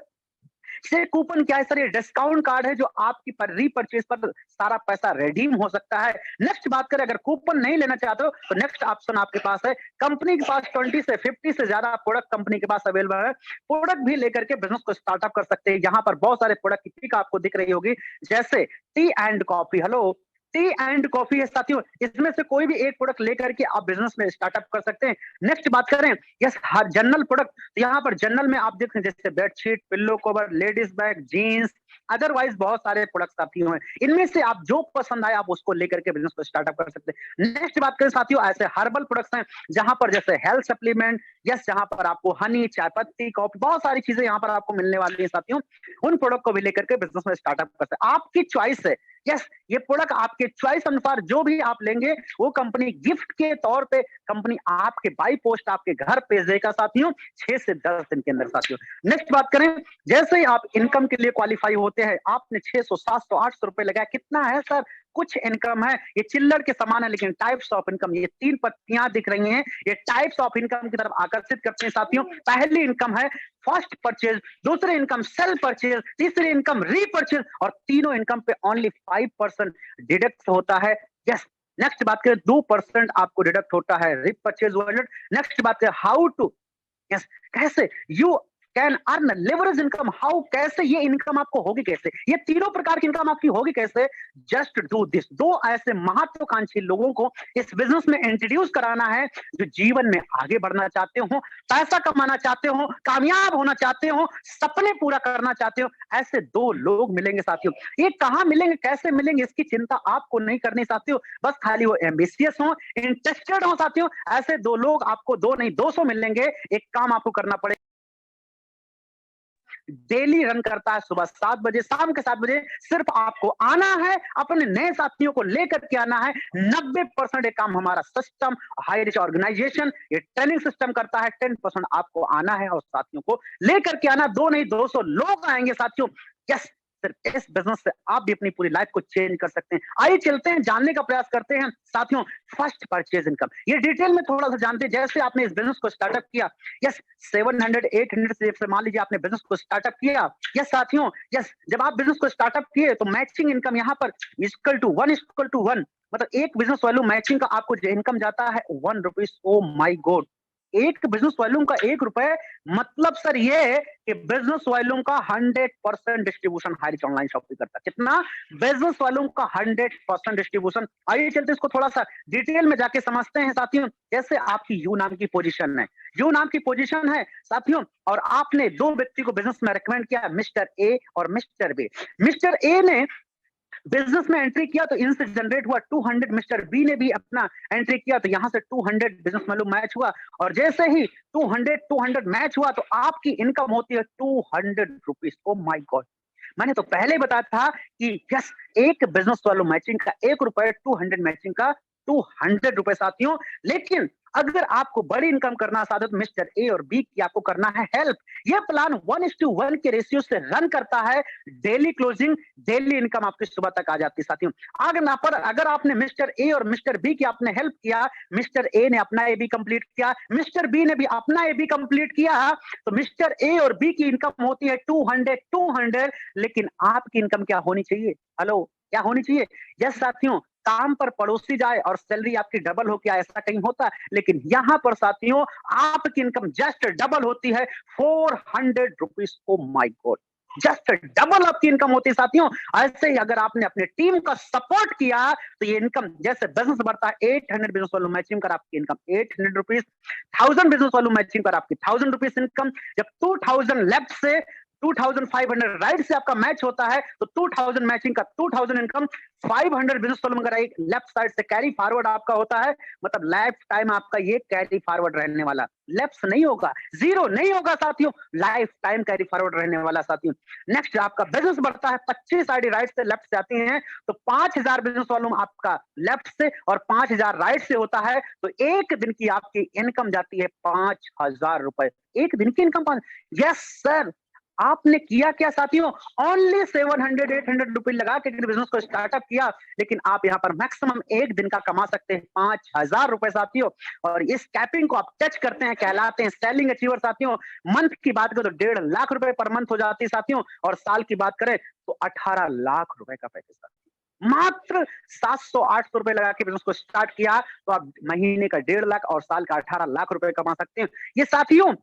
ये कूपन क्या है सर, ये डिस्काउंट कार्ड है जो आपकी पर रीपरचेज पर सारा पैसा रेडीम हो सकता है। नेक्स्ट बात करें, अगर कूपन नहीं लेना चाहते हो तो नेक्स्ट ऑप्शन आपके पास है, कंपनी के पास 20 से 50 से ज्यादा प्रोडक्ट कंपनी के पास अवेलेबल है। प्रोडक्ट भी लेकर के बिजनेस को स्टार्टअप कर सकते हैं। यहाँ पर बहुत सारे प्रोडक्ट की पिक आपको दिख रही होगी, जैसे T and coffee. Hello, T and coffee है साथियों, इसमें से कोई भी एक प्रोडक्ट लेकर के आप बिजनेस में स्टार्टअप कर सकते हैं। नेक्स्ट बात करें, यस, हर जनरल प्रोडक्ट, यहाँ पर जनरल में आप देख रहे हैं जैसे bedsheet, pillow cover, ladies bag, jeans, otherwise बहुत सारे प्रोडक्ट साथियों हैं। इनमें से आप जो पसंद आए आप उसको लेकर के बिजनेस को स्टार्टअप कर सकते हैं। नेक्स्ट बात करें साथियों, ऐसे हर्बल प्रोडक्ट्स हैं जहां पर जैसे हेल्थ सप्लीमेंट, यस, जहां पर आपको हनी, चाय पत्ती, कॉफी, बहुत सारी चीजें यहाँ पर आपको मिलने वाली है साथियों। उन प्रोडक्ट को भी लेकर के बिजनेस में स्टार्टअप कर सकते हैं। आपकी चॉइस है। यस, ये प्रोडक्ट आपके चॉइस अनुसार जो भी आप लेंगे वो कंपनी गिफ्ट के तौर पे कंपनी आपके बाई पोस्ट आपके घर भेजेगा साथियों, 6 से 10 दिन के अंदर साथियों। नेक्स्ट बात करें, जैसे ही आप इनकम के लिए क्वालिफाई होते हैं, आपने 600, 700, 800 रुपए लगाया, कितना है सर, कुछ इनकम है, ये चिल्लर के समान है, लेकिन टाइप्स ऑफ इनकम, ये 3 पत्तियां दिख रही हैं, ये टाइप्स ऑफ इनकम की तरफ आकर्षित करते हैं साथियों। पहली इनकम है फर्स्ट परचेज, दूसरी इनकम सेल परचेज, तीसरी इनकम रीपरचेज, और तीनों इनकम पे ओनली 5% डिडक्ट होता है। यस, नेक्स्ट बात करें, 2% आपको डिडक्ट होता है रीपरचेज वॉलेट। नेक्स्ट बात करें हाउ टू, यस, कैसे you can earn leverage income, how, कैसे ये इनकम आपको होगी, कैसे ये तीनों प्रकार की इनकम आपकी होगी कैसे। जस्ट डू दिस, दो ऐसे महत्वाकांक्षी लोगों को इस बिजनेस में इंट्रोड्यूस कराना है जो जीवन में आगे बढ़ना चाहते हो, पैसा कमाना चाहते हो, कामयाब होना चाहते हो, सपने पूरा करना चाहते हो। ऐसे 2 लोग मिलेंगे साथियों। ये कहां मिलेंगे, कैसे मिलेंगे, इसकी चिंता आपको नहीं करनी साथियों, बस खाली वो एम्बिशियस हो, इंटरेस्टेड हो साथियों। ऐसे 2 लोग आपको 2 नहीं 200 मिलेंगे। एक काम आपको करना पड़ेगा, डेली रन करता है सुबह 7 बजे, शाम के 7 बजे। सिर्फ आपको आना है, अपने नए साथियों को लेकर के आना है। 90% ये काम हमारा सिस्टम हाई रिच ऑर्गेनाइजेशन ये ट्रेनिंग सिस्टम करता है। 10% आपको आना है और साथियों को लेकर के आना। 2 नहीं 200 लोग आएंगे साथियों। यस, सिर्फ इस बिजनेस से आप भी अपनी पूरी लाइफ को चेंज कर सकते हैं। आइए चलते हैं, जानने का प्रयास करते हैं साथियों फर्स्ट परचेज इनकम। ये डिटेल में थोड़ा सा जानते हैं। जैसे आपने इस बिजनेस को स्टार्टअप किया, यस, 700 800 से मान लीजिए आपने बिजनेस को स्टार्टअप किया। यस साथियों, यस, जब आप बिजनेस को स्टार्टअप किए तो मैचिंग इनकम यहाँ पर इक्वल टू 1:1, मतलब एक बिजनेस वैल्यू मैचिंग का आपको जो इनकम जाता है 1 रुपीज। ओ माई गॉड, एक बिजनेस वॉल्यूम का 1 रुपए, मतलब सर ये है कि बिजनेस वॉल्यूम का 100% distribution high rich online shopping करता है। कितना, बिजनेस वॉल्यूम का 100% डिस्ट्रीब्यूशन। आइए चलते इसको थोड़ा सा डिटेल में जाके समझते हैं साथियों। जैसे आपकी यू नाम की पोजीशन है, यू नाम की पोजीशन है साथियों, और आपने 2 व्यक्ति को बिजनेस में रेकमेंड किया, मिस्टर ए और मिस्टर बी। मिस्टर ए ने बिजनेस में एंट्री किया तो इनसे जनरेट हुआ 200। मिस्टर बी ने भी अपना एंट्री किया तो यहां से 200 बिजनेस वैल्यू मैच हुआ, और जैसे ही 200 मैच हुआ तो आपकी इनकम होती है 200 रुपीज। ओ माई गॉड, मैंने तो पहले बताया था कि यस, एक बिजनेस वैल्यू मैचिंग का 1 रुपए, 200 मैचिंग का 200 रुपए साथियों। लेकिन अगर आपको बड़ी इनकम करना चाहते हो तो मिस्टर ए और बी की आपको करना है हेल्प। ये प्लान 1:1 के रेशियो से रन करता है। डेली क्लोजिंग, डेली इनकम आपकी सुबह तक आ जाती है साथियों। अगर आपने मिस्टर ए और मिस्टर बी की आपने हेल्प किया, मिस्टर ए ने अपना ए बी कंप्लीट किया, मिस्टर बी ने भी अपना ए बी कंप्लीट किया, तो मिस्टर ए और बी की इनकम होती है 200। लेकिन आपकी इनकम क्या होनी चाहिए, हेलो, क्या होनी चाहिए? यस साथियों, काम पर पड़ोसी जाए और सैलरी आपकी डबल हो, क्या ऐसा कहीं होता है? लेकिन यहाँ पर साथियों आपकी इनकम जस्ट डबल होती है, 400 rupees. O my God, just double आपकी इनकम होती है साथियों। ऐसे ही अगर आपने अपने टीम का सपोर्ट किया तो ये इनकम जैसे बिजनेस बढ़ता है, 800 बिजनेस वालों मैचिंग कर आपकी इनकम 800 रुपीज, 1000 बिजनेस वालों मैचिंग कर आपकी 1000 रुपीज इनकम। जब 2000 लेफ्ट से 2500 राइट से आपका मैच होता है तो 2000 मैचिंग का 2000 इनकम, 500 बिजनेस वालों अगर एक लेफ्ट साइड से कैरी फॉरवर्ड आपका होता है, मतलब लाइफ टाइम आपका ये कैरी फॉरवर्ड रहने वाला, लेफ्ट नहीं होगा, जीरो नहीं होगा साथियों, लाइफ टाइम कैरी फॉरवर्ड रहने वाला साथियों। नेक्स्ट आपका बिजनेस बढ़ता है, 25 आईडी राइट से लेफ्ट से आती हैं तो 5000 बिजनेस वालों में आपका लेफ्ट से और 5000 राइट से होता है तो एक दिन की आपकी इनकम जाती है 5000 रुपए। एक दिन की इनकम, यस सर। आपने किया क्या साथियों? ओनली 700 800 रुपए लगा के बिजनेस को स्टार्टअप किया, लेकिन आप यहाँ पर मैक्सिमम एक दिन का कमा सकते हैं 5000 रुपए साथियों। और इस कैपिंग को आप टच करते हैं, कहलाते हैं सेलिंग अचीवर साथियों। मंथ की बात करें तो 1.5 लाख रुपए पर मंथ हो जाती है साथियों, और साल की बात करें तो 18 लाख रुपए का पैकेज। मात्र 700 800 रुपए लगा के बिजनेस को स्टार्ट किया तो आप महीने का 1.5 लाख और साल का 18 लाख रुपए कमा सकते हैं। ये साथियों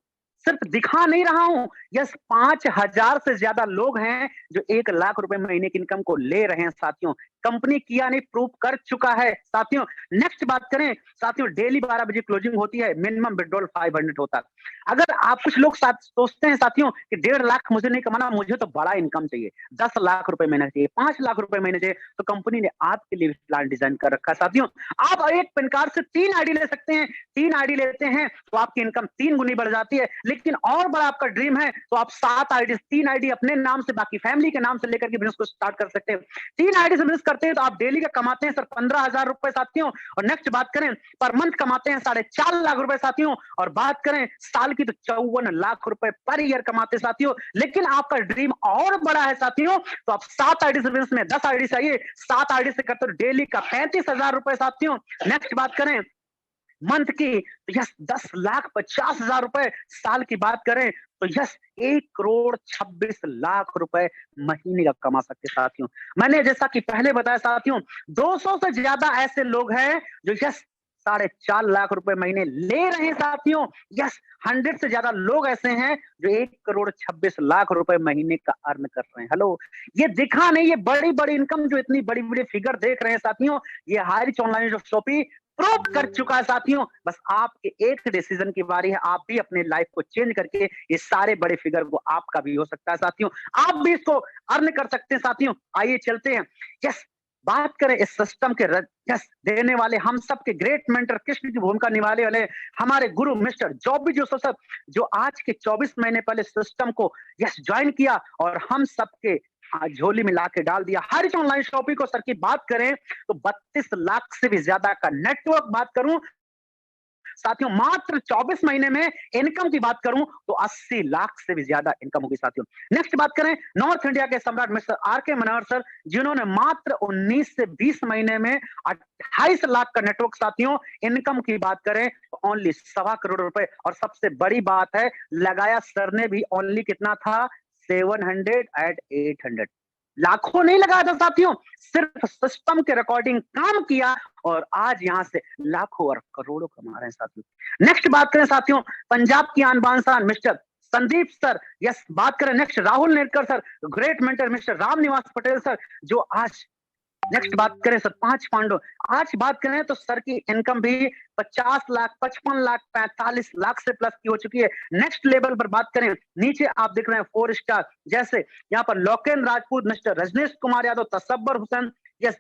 सिर्फ दिखा नहीं रहा हूं, यस 5000 से ज्यादा लोग हैं जो 1 लाख रुपए महीने की इनकम को ले रहे हैं साथियों। कंपनी किया नहीं, प्रूव कर चुका है साथियों। नेक्स्ट बात करें साथियों, डेली 12 बजे क्लोजिंग होती है, मिनिमम विड्रॉल 500 होता है। अगर आप कुछ लोग सोचते हैं साथियों कि 1.5 लाख मुझे नहीं कमाना, मुझे तो बड़ा इनकम चाहिए, 10 लाख रुपए महीने चाहिए, 5 लाख रुपए महीने चाहिए, तो कंपनी ने आपके लिए प्लान डिजाइन कर रखा है साथियों। आप एक पैन कार्ड से 3 आईडी ले सकते हैं, 3 आईडी लेते हैं तो आपकी इनकम 3 गुनी बढ़ जाती है। लेकिन और बड़ा आपका ड्रीम है तो आप 7 आईडी, 3 आईडी अपने नाम से बाकी फैमिली के नाम से लेकर के बिजनेस को स्टार्ट कर सकते हैं। 3 आईडी से बिजनेस करते हैं तो आप डेली का कमाते हैं सर 15,000 रुपए साथियों। और नेक्स्ट बात करें पर मंथ कमाते हैं 4.5 लाख रुपए साथियों। और बात करें साल की तो 54 लाख रुपए पर ईयर कमाते साथियों। लेकिन आपका ड्रीम और बड़ा है साथियों, तो आप 7 आईडी से बिजनेस में 10 आईडी चाहिए, 7 आईडी से करते हो डेली का 35,000 रुपए साथियों। नेक्स्ट बात करें मंथ की तो यस 10,50,000 रुपए, साल की बात करें तो यस 1,26,00,000 रुपए महीने का कमा सकते साथियों। मैंने जैसा कि पहले बताया साथियों, 200 से ज्यादा ऐसे लोग हैं जो यस 4.5 लाख रुपए महीने ले रहे हैं साथियों। यस 100 से ज्यादा लोग ऐसे हैं जो 1,26,00,000 रुपए महीने का अर्न कर रहे हैं। हेलो, ये दिखा नहीं, ये बड़ी बड़ी इनकम जो इतनी बड़ी बड़ी फिगर देख रहे हैं साथियों, ये हाई रिच ऑनलाइन जो शॉपी प्रूव कर चुका है साथियों। बस आपके एक डिसीजन की बारी है, आप भी अपने लाइफ को चेंज करके ये सारे बड़े फिगर को आपका भी हो सकता है साथियों, आप भी इसको अर्न कर सकते हैं साथियों। आइए चलते हैं, यस बात करें इस सिस्टम के यस देने वाले, हम सबके ग्रेट मेंटर, कृष्ण की भूमिका निभाने वाले हमारे गुरु मिस्टर जॉबी जोसेफ सर, जो आज के 24 महीने पहले सिस्टम को यस ज्वाइन किया और हम सबके झोली में ला के डाल दिया। हर इस ऑनलाइन शॉपिंग को सर की बात करें तो 32 लाख से भी ज्यादा का नेटवर्क बात करूं साथियों, मात्र 24 महीने में इनकम की बात करूं तो 80 लाख से भी ज्यादा इनकम होगी साथियों। नेक्स्ट बात करें नॉर्थ इंडिया के सम्राट मिस्टर आर के मनोहर सर, जिन्होंने मात्र 19 से 20 महीने में 28 लाख का नेटवर्क साथियों। इनकम की बात करें तो ओनली 1.25 करोड़ रुपए, और सबसे बड़ी बात है लगाया सर ने भी ओनली कितना था, 700 एट 800, लाखों नहीं लगाया था साथियों, सिर्फ सिस्टम के रिकॉर्डिंग काम किया और आज यहां से लाखों और करोड़ों कमा रहे हैं साथियों। नेक्स्ट बात करें साथियों, पंजाब की आन बान शान मिस्टर संदीप सर, यस बात करें next Rahul Netkar sir, great mentor mister Ram Niwas Patel sir, जो आज नेक्स्ट बात करें सर 5 पांडव, आज बात करें तो सर की इनकम भी 50 लाख, 55 लाख, 45 लाख से प्लस की हो चुकी है। नेक्स्ट लेवल पर बात करें, नीचे आप देख रहे हैं 4 स्टार, जैसे यहाँ पर लोकेन राजपूत, मिस्टर रजनीश कुमार यादव, तसब्बर हुसैन, यस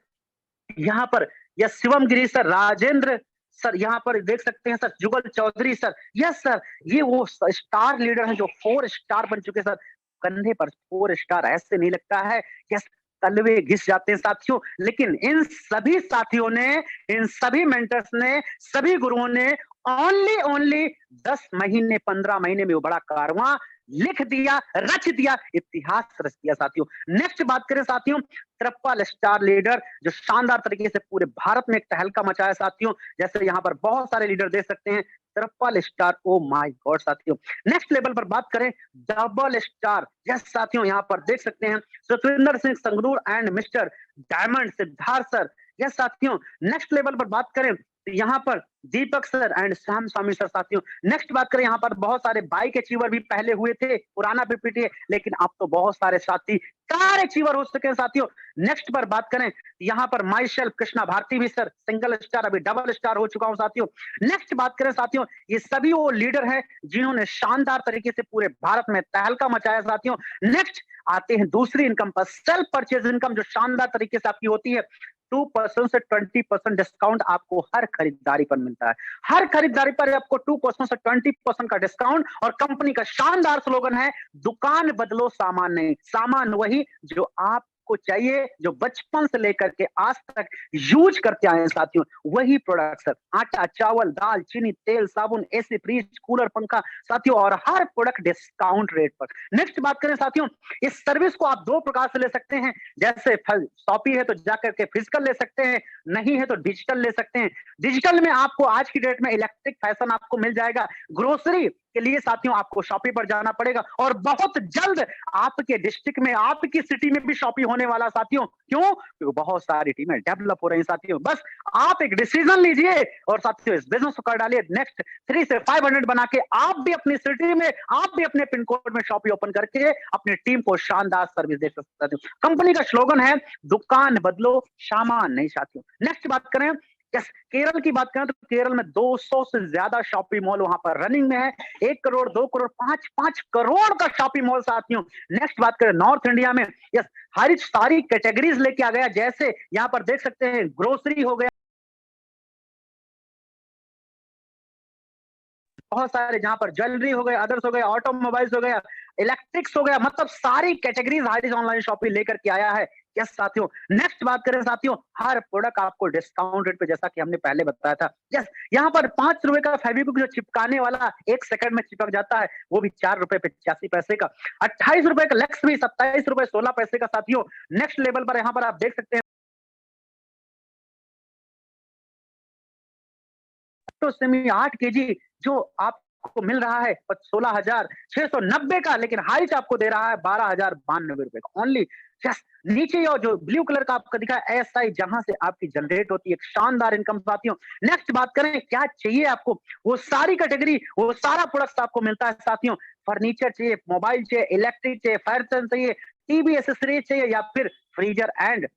यहाँ पर यस शिवम गिरी सर, राजेंद्र सर, यहाँ पर देख सकते हैं सर जुगल चौधरी सर, यस सर ये वो स्टार लीडर हैं जो 4 स्टार बन चुके सर। कंधे पर 4 स्टार ऐसे नहीं लगता है, यस तलवे घिस जाते हैं साथियों। लेकिन इन सभी साथियों ने, इन सभी मेंटर्स ने, सभी गुरुओं ने ओनली 10 महीने 15 महीने में वो बड़ा कारवां लिख दिया, रच दिया, इतिहास रच दिया साथियों। नेक्स्ट बात करें साथियों, ट्रिपल स्टार लीडर जो शानदार तरीके से पूरे भारत में एक तहलका मचाया साथियों। जैसे यहाँ पर बहुत सारे लीडर देख सकते हैं, triple star, O my God साथियों। नेक्स्ट लेवल पर बात करें, डबल स्टार। यस साथियों, यहाँ पर देख सकते हैं Satvinder Singh Sangrur and mister diamond Siddharth sir. Yes साथियों, नेक्स्ट लेवल पर बात करें तो यहाँ पर Deepak sir and Shyam Swami sir. साथियों नेक्स्ट बात करें, यहाँ पर बहुत सारे बाइक अचीवर भी पहले हुए थे, पुराना पीपीटी है, लेकिन अब तो बहुत सारे साथी कार अचीवर हो सके साथियों। नेक्स्ट पर बात करें, यहाँ पर माई सेल्फ कृष्णा भारती भी सर सिंगल स्टार, अभी डबल स्टार हो चुका हूं साथियों। नेक्स्ट बात करें साथियों, ये सभी वो लीडर हैं जिन्होंने शानदार तरीके से पूरे भारत में तहलका मचाया साथियों। नेक्स्ट आते हैं दूसरी इनकम पर, सेल्फ परचेज इनकम, जो शानदार तरीके से आपकी होती है। 2% से 20% डिस्काउंट आपको हर खरीदारी पर मिलता है। हर खरीदारी पर आपको 2% से 20% का डिस्काउंट, और कंपनी का शानदार स्लोगन है, दुकान बदलो सामान नहीं, सामान वही जो आप को चाहिए, जो बचपन से लेकर के आज तक यूज करते आए हैं साथियों, वही प्रोडक्ट सर। आटा, चावल, दाल, चीनी, तेल, साबुन, एसी, फ्रिज, कूलर, पंखा साथियों, और हर प्रोडक्ट डिस्काउंट रेट पर। नेक्स्ट बात करें साथियों, इस सर्विस को आप दो प्रकार से ले सकते हैं, जैसे शॉपी है तो जाकर के फिजिकल ले सकते हैं, नहीं है तो डिजिटल ले सकते हैं। डिजिटल में आपको आज की डेट में इलेक्ट्रिक फैशन आपको मिल जाएगा। ग्रोसरी के लिए साथियों आपको शॉपी पर जाना पड़ेगा, और बहुत जल्द आपके डिस्ट्रिक्ट में, आपकी सिटी में भी शॉपी होने वाला साथियों। क्यों? क्योंकि बहुत सारी टीमें डेवलप हो रही हैं साथियों। बस आप एक डिसीजन लीजिए और साथियों इस बिजनेस को कर डालिए। नेक्स्ट 3 से 500 बना के आप भी अपनी सिटी में, आप भी अपने पिन कोड में शॉपी ओपन करके अपनी टीम को शानदार सर्विस दे सकते हो। कंपनी का स्लोगन है, दुकान बदलो सामान नहीं साथियों। नेक्स्ट बात करें, यस केरल की बात करें तो केरल में 200 से ज्यादा शॉपिंग मॉल वहां पर रनिंग में है। 1 करोड़, 2 करोड़, 5 करोड़ का शॉपिंग मॉल साथियों। नेक्स्ट बात करें नॉर्थ इंडिया में, यस हर सारी कैटेगरीज लेके आ गया, जैसे यहाँ पर देख सकते हैं ग्रोसरी हो गया, बहुत सारे जहां पर ज्वेलरी हो गए, अदर्स हो गए, ऑटोमोबाइल्स हो गया, इलेक्ट्रिक्स हो गया, मतलब सारी कैटेगरीज हारिस ऑनलाइन शॉपिंग लेकर के आया है। यस साथियों, नेक्स्ट बात करें साथियों, हर प्रोडक्ट आपको डिस्काउंट रेट पे, जैसा कि हमने पहले बताया था। यस यहाँ पर 5 रुपए का फेविक्विक जो चिपकाने वाला 1 सेकंड में चिपक जाता है, वो भी 4 रुपए 85 पैसे का। 28 रुपए का लक्स भी 27 रुपए 16 पैसे का साथियों। नेक्स्ट लेवल पर यहाँ पर आप देख सकते हैं तो सेमी 8 kg जो आपको मिल रहा है 16,690 का, लेकिन हाइट आपको दे रहा है 12,092 रुपए का ओनली। यस नीचे जो ब्लू कलर का आपको दिखा है एसआई, जहां से आपकी जनरेट होती है एक शानदार इनकम साथियों। नेक्स्ट बात करें, क्या चाहिए आपको, वो सारी कैटेगरी, वो सारा प्रोडक्ट आपको मिलता है साथियों। फर्नीचर चाहिए, मोबाइल चाहिए, इलेक्ट्रिक चाहिए, फायर चाहिए, टीवी एसेसरीज चाहिए, या फिर फ्रीजर एंड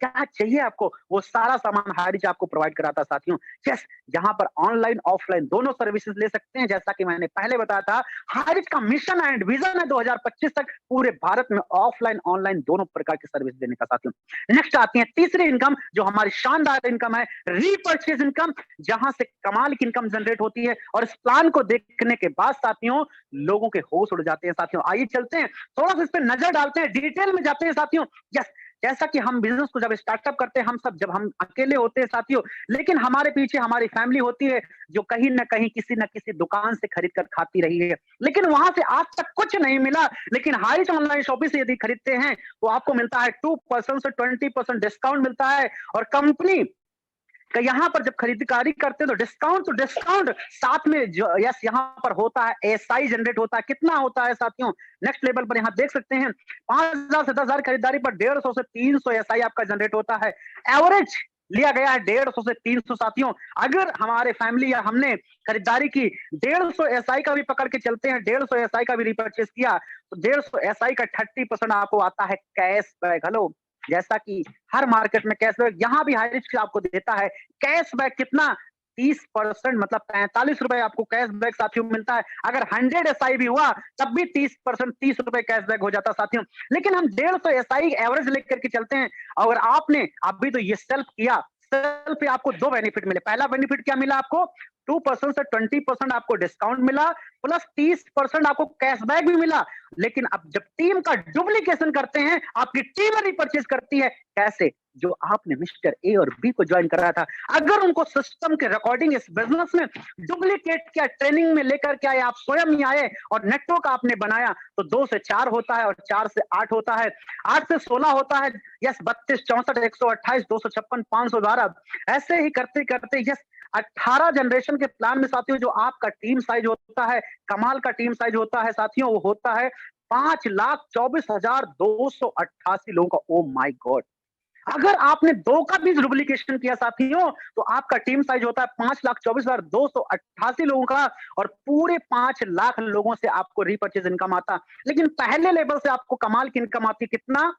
क्या चाहिए आपको, वो सारा सामान हारिज आपको प्रोवाइड कराता है साथियों। यस यहाँ पर ऑनलाइन ऑफलाइन दोनों सर्विसेज ले सकते हैं, जैसा कि मैंने पहले बताया था। हारिज का मिशन एंड विजन है 2025 तक पूरे भारत में ऑफलाइन ऑनलाइन दोनों प्रकार की सर्विस देने का साथियों। नेक्स्ट आती है तीसरी इनकम, जो हमारी शानदार इनकम है, रीपर्चेज इनकम, जहां से कमाल की इनकम जनरेट होती है। और इस प्लान को देखने के बाद साथियों लोगों के होश उड़ जाते हैं साथियों। आइए चलते हैं थोड़ा सा इस पर नजर डालते हैं, डिटेल में जाते हैं साथियों। यस जैसा कि हम बिजनेस को जब स्टार्टअप करते हैं, हम सब जब हम अकेले होते हैं साथियों, लेकिन हमारे पीछे हमारी फैमिली होती है जो कहीं ना कहीं किसी न किसी दुकान से खरीद कर खाती रही है, लेकिन वहां से आज तक कुछ नहीं मिला। लेकिन हारिस ऑनलाइन शॉपिंग से यदि खरीदते हैं तो आपको मिलता है 2% से 20% डिस्काउंट मिलता है। और कंपनी कि यहाँ पर जब खरीदारी करते हैं तो डिस्काउंट साथ में जो यस यहाँ पर होता है, एसआई जनरेट होता है। कितना होता है साथियों, नेक्स्ट लेवल पर यहाँ देख सकते हैं 5,000 से 10,000 खरीदारी पर 150 से 300 एसआई आपका जनरेट होता है। एवरेज लिया गया है 150 से 300 साथियों। अगर हमारे फैमिली या हमने खरीदारी की 150 एसआई का भी पकड़ के चलते हैं, 150 एसआई का भी रिपर्चेस किया, तो 150 एसआई का 30% आपको आता है कैश बैक। हेलो, जैसा कि हर मार्केट में कैशबैक, यहाँ भी हाईरिच आपको देता है कैशबैक। कितना? 30%, मतलब 45 रुपए आपको कैशबैक साथियों मिलता है। अगर 100 एसआई भी हुआ तब भी 30%, 30 रुपए कैशबैक हो जाता साथियों। लेकिन हम 150 एसआई एवरेज लेकर के चलते हैं। अगर आपने अभी तो ये सेल्फ किया, सेल्फ पे आपको 2 बेनिफिट मिले। पहला बेनिफिट क्या मिला आपको, 2% से 20% आपको डिस्काउंट मिला, प्लस 30% आपको कैशबैक भी मिला। लेकिन अब जब टीम का डुप्लीकेशन करते हैं, आपकी टीम रिपर्चेज करती है। कैसे? जो आपने मिस्टर ए और बी को ज्वाइन कराया था, अगर उनको सिस्टम के रिकॉर्डिंग इस बिजनेस में डुप्लीकेट किया, ट्रेनिंग में लेकर के आए, आप स्वयं ही आए और नेटवर्क आपने बनाया, तो 2 से 4 होता है और 4 से 8 होता है, 8 से 16 होता है। यस 32, 64, 128, 256, 512, ऐसे ही करते करते यस 18 जनरेशन के प्लान में साथियों जो आपका टीम साइज होता है, कमाल का टीम साइज होता है साथियों, वो होता है 5,24,288 लोगों का। ओ माय गॉड! अगर आपने 2 का भी डुप्लीकेशन किया साथियों, तो आपका टीम साइज होता है 5,24,288 लोगों का और पूरे 5 लाख लोगों से आपको रीपर्चेज इनकम आता। लेकिन पहले लेवल से आपको कमाल की इनकम आती कितना?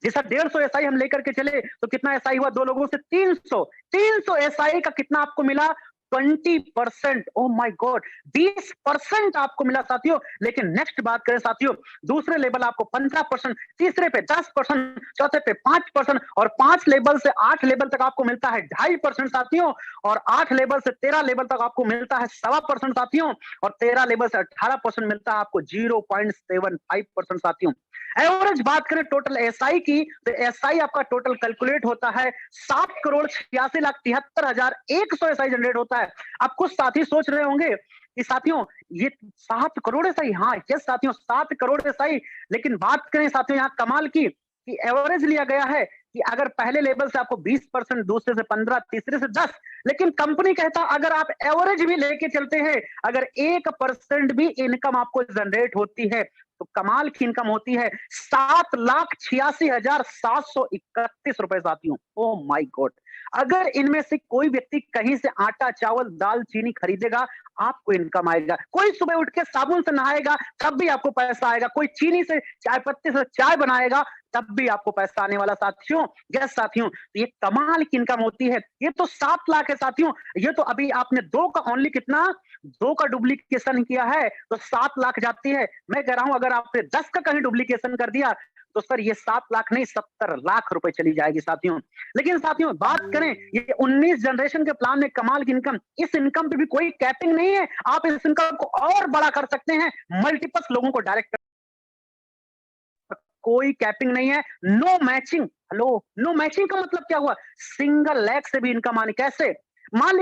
जैसा 150 एसआई हम लेकर के चले तो कितना एसआई हुआ? 2 लोगों से 300 एसआई का कितना आपको मिला? 20%। Oh my God! 20% आपको मिला साथियों। लेकिन नेक्स्ट बात करें साथियों, दूसरे लेवल आपको 15%, तीसरे पे 10%, चौथे पे 5% और 5 लेवल से 8 लेवल तक आपको मिलता है 2.5% साथियों और 8 लेवल से 13 लेवल तक आपको मिलता है 1.25% साथियों और 13 लेवल से 18% मिलता है आपको 0.75% साथियों। एवरेज बात करें टोटल एसआई की, तो एसआई आपका टोटल कैलकुलेट होता है 7,86,73,100 एसआई जनरेट होता है। अब कुछ साथी सोच रहे होंगे कि साथियों ये 7 करोड़ एसआई, हाँ यस साथियों 7 करोड़ एसआई। लेकिन बात करें साथियों यहाँ कमाल की कि एवरेज लिया गया है कि अगर पहले लेवल से आपको 20%, दूसरे से 15, तीसरे से 10, लेकिन कंपनी कहता अगर आप एवरेज भी लेके चलते हैं, अगर 1% भी इनकम आपको जनरेट होती है तो कमाल की इनकम होती है 7,86,731 साथियों। ओ माय गॉड! अगर इनमें से कोई व्यक्ति कहीं से आटा, चावल, दाल, चीनी खरीदेगा, आपको इनकम आएगा। कोई सुबह उठ के साबुन से नहाएगा, तब भी आपको पैसा आएगा। कोई चीनी से, चाय पत्ती से चाय बनाएगा, तब भी आपको पैसा आने वाला साथियों। यस साथियों, ये कमाल की इनकम होती है। ये तो 7 लाख है साथियों। ये तो अभी आपने 2 का ओनली कितना 2 का डुप्लीकेशन किया है तो 7 लाख जाती है। मैं कह रहा हूं अगर आपने 10 का कहीं डुप्लीकेशन कर दिया तो सर ये 7 लाख नहीं 70 लाख रुपए चली जाएगी साथियों। लेकिन साथियों बात करें ये 19 जनरेशन के प्लान में कमाल की इनकम, इस इनकम पे भी कोई कैपिंग नहीं है। आप इस इनकम को और बड़ा कर सकते हैं, मल्टीपल लोगों को डायरेक्ट, कोई कैपिंग नहीं है। No matching. Hello, no matching का मतलब क्या हुआ? सिंगल लेग से भी इनकम आनी। कैसे? मान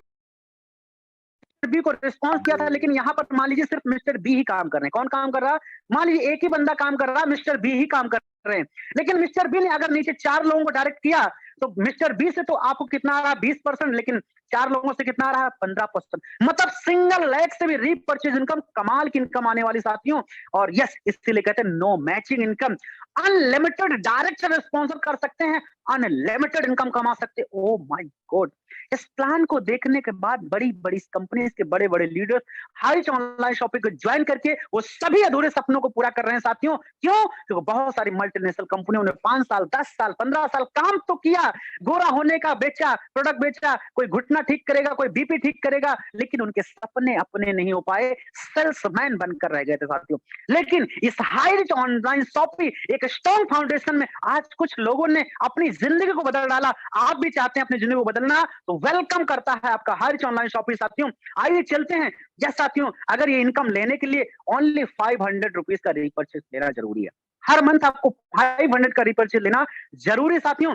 बी को रिस्पॉन्स किया था लेकिन यहाँ पर मान लीजिए सिर्फ मिस्टर बी ही काम कर रहे हैं। कौन काम कर रहा है? मान लीजिए एक ही बंदा काम कर रहा है, मिस्टर बी ही काम कर रहे हैं। लेकिन मिस्टर बी ने अगर नीचे 4 लोगों को डायरेक्ट किया तो मिस्टर बी से तो आपको कितना आ रहा है? 20%, लेकिन 4 लोगों से कितना आ रहा है? 15%। मतलब सिंगल लेग से भी रीपरचेज इनकम, कमाल की इनकम आने वाली साथियों। और यस, इसीलिए कहते हैं no matching income. Unlimited direct sponsor कर सकते हैं, अनलिमिटेड इनकम कमा सकते हैं। Oh my god! इस प्लान को देखने के बाद बड़ी-बड़ी कंपनीज के बड़े-बड़े लीडर्स हाइज ऑनलाइन शॉपिंग को ज्वाइन करके वो सभी अधूरे सपनों को पूरा कर रहे हैं साथियों। क्यों? क्योंकि बहुत सारी मल्टीनेशनल कंपनियों ने 5 साल, 10 साल, 15 साल काम तो किया, गोरा होने का बेचा, प्रोडक्ट बेचा, कोई घुटना ठीक करेगा, कोई बीपी ठीक करेगा, लेकिन उनके सपने अपने नहीं हो पाए, सेल्समैन बनकर रह गए थे साथियों। लेकिन इस हाइज ऑनलाइन शॉपिंग एक स्ट्रॉन्ग फाउंडेशन में आज कुछ लोगों ने अपनी जिंदगी को बदल डाला। आप भी चाहते हैं अपनी जिंदगी को बदलना तो वेलकम करता है आपका हाइज ऑनलाइन शॉपिंग साथियों। आइए चलते हैं। यस साथियों, अगर ये इनकम लेने के लिए ओनली 500 रुपीज का रीपर्चेज लेना जरूरी है। हर मंथ आपको 500 का रीपर्चेज लेना जरूरी साथियों।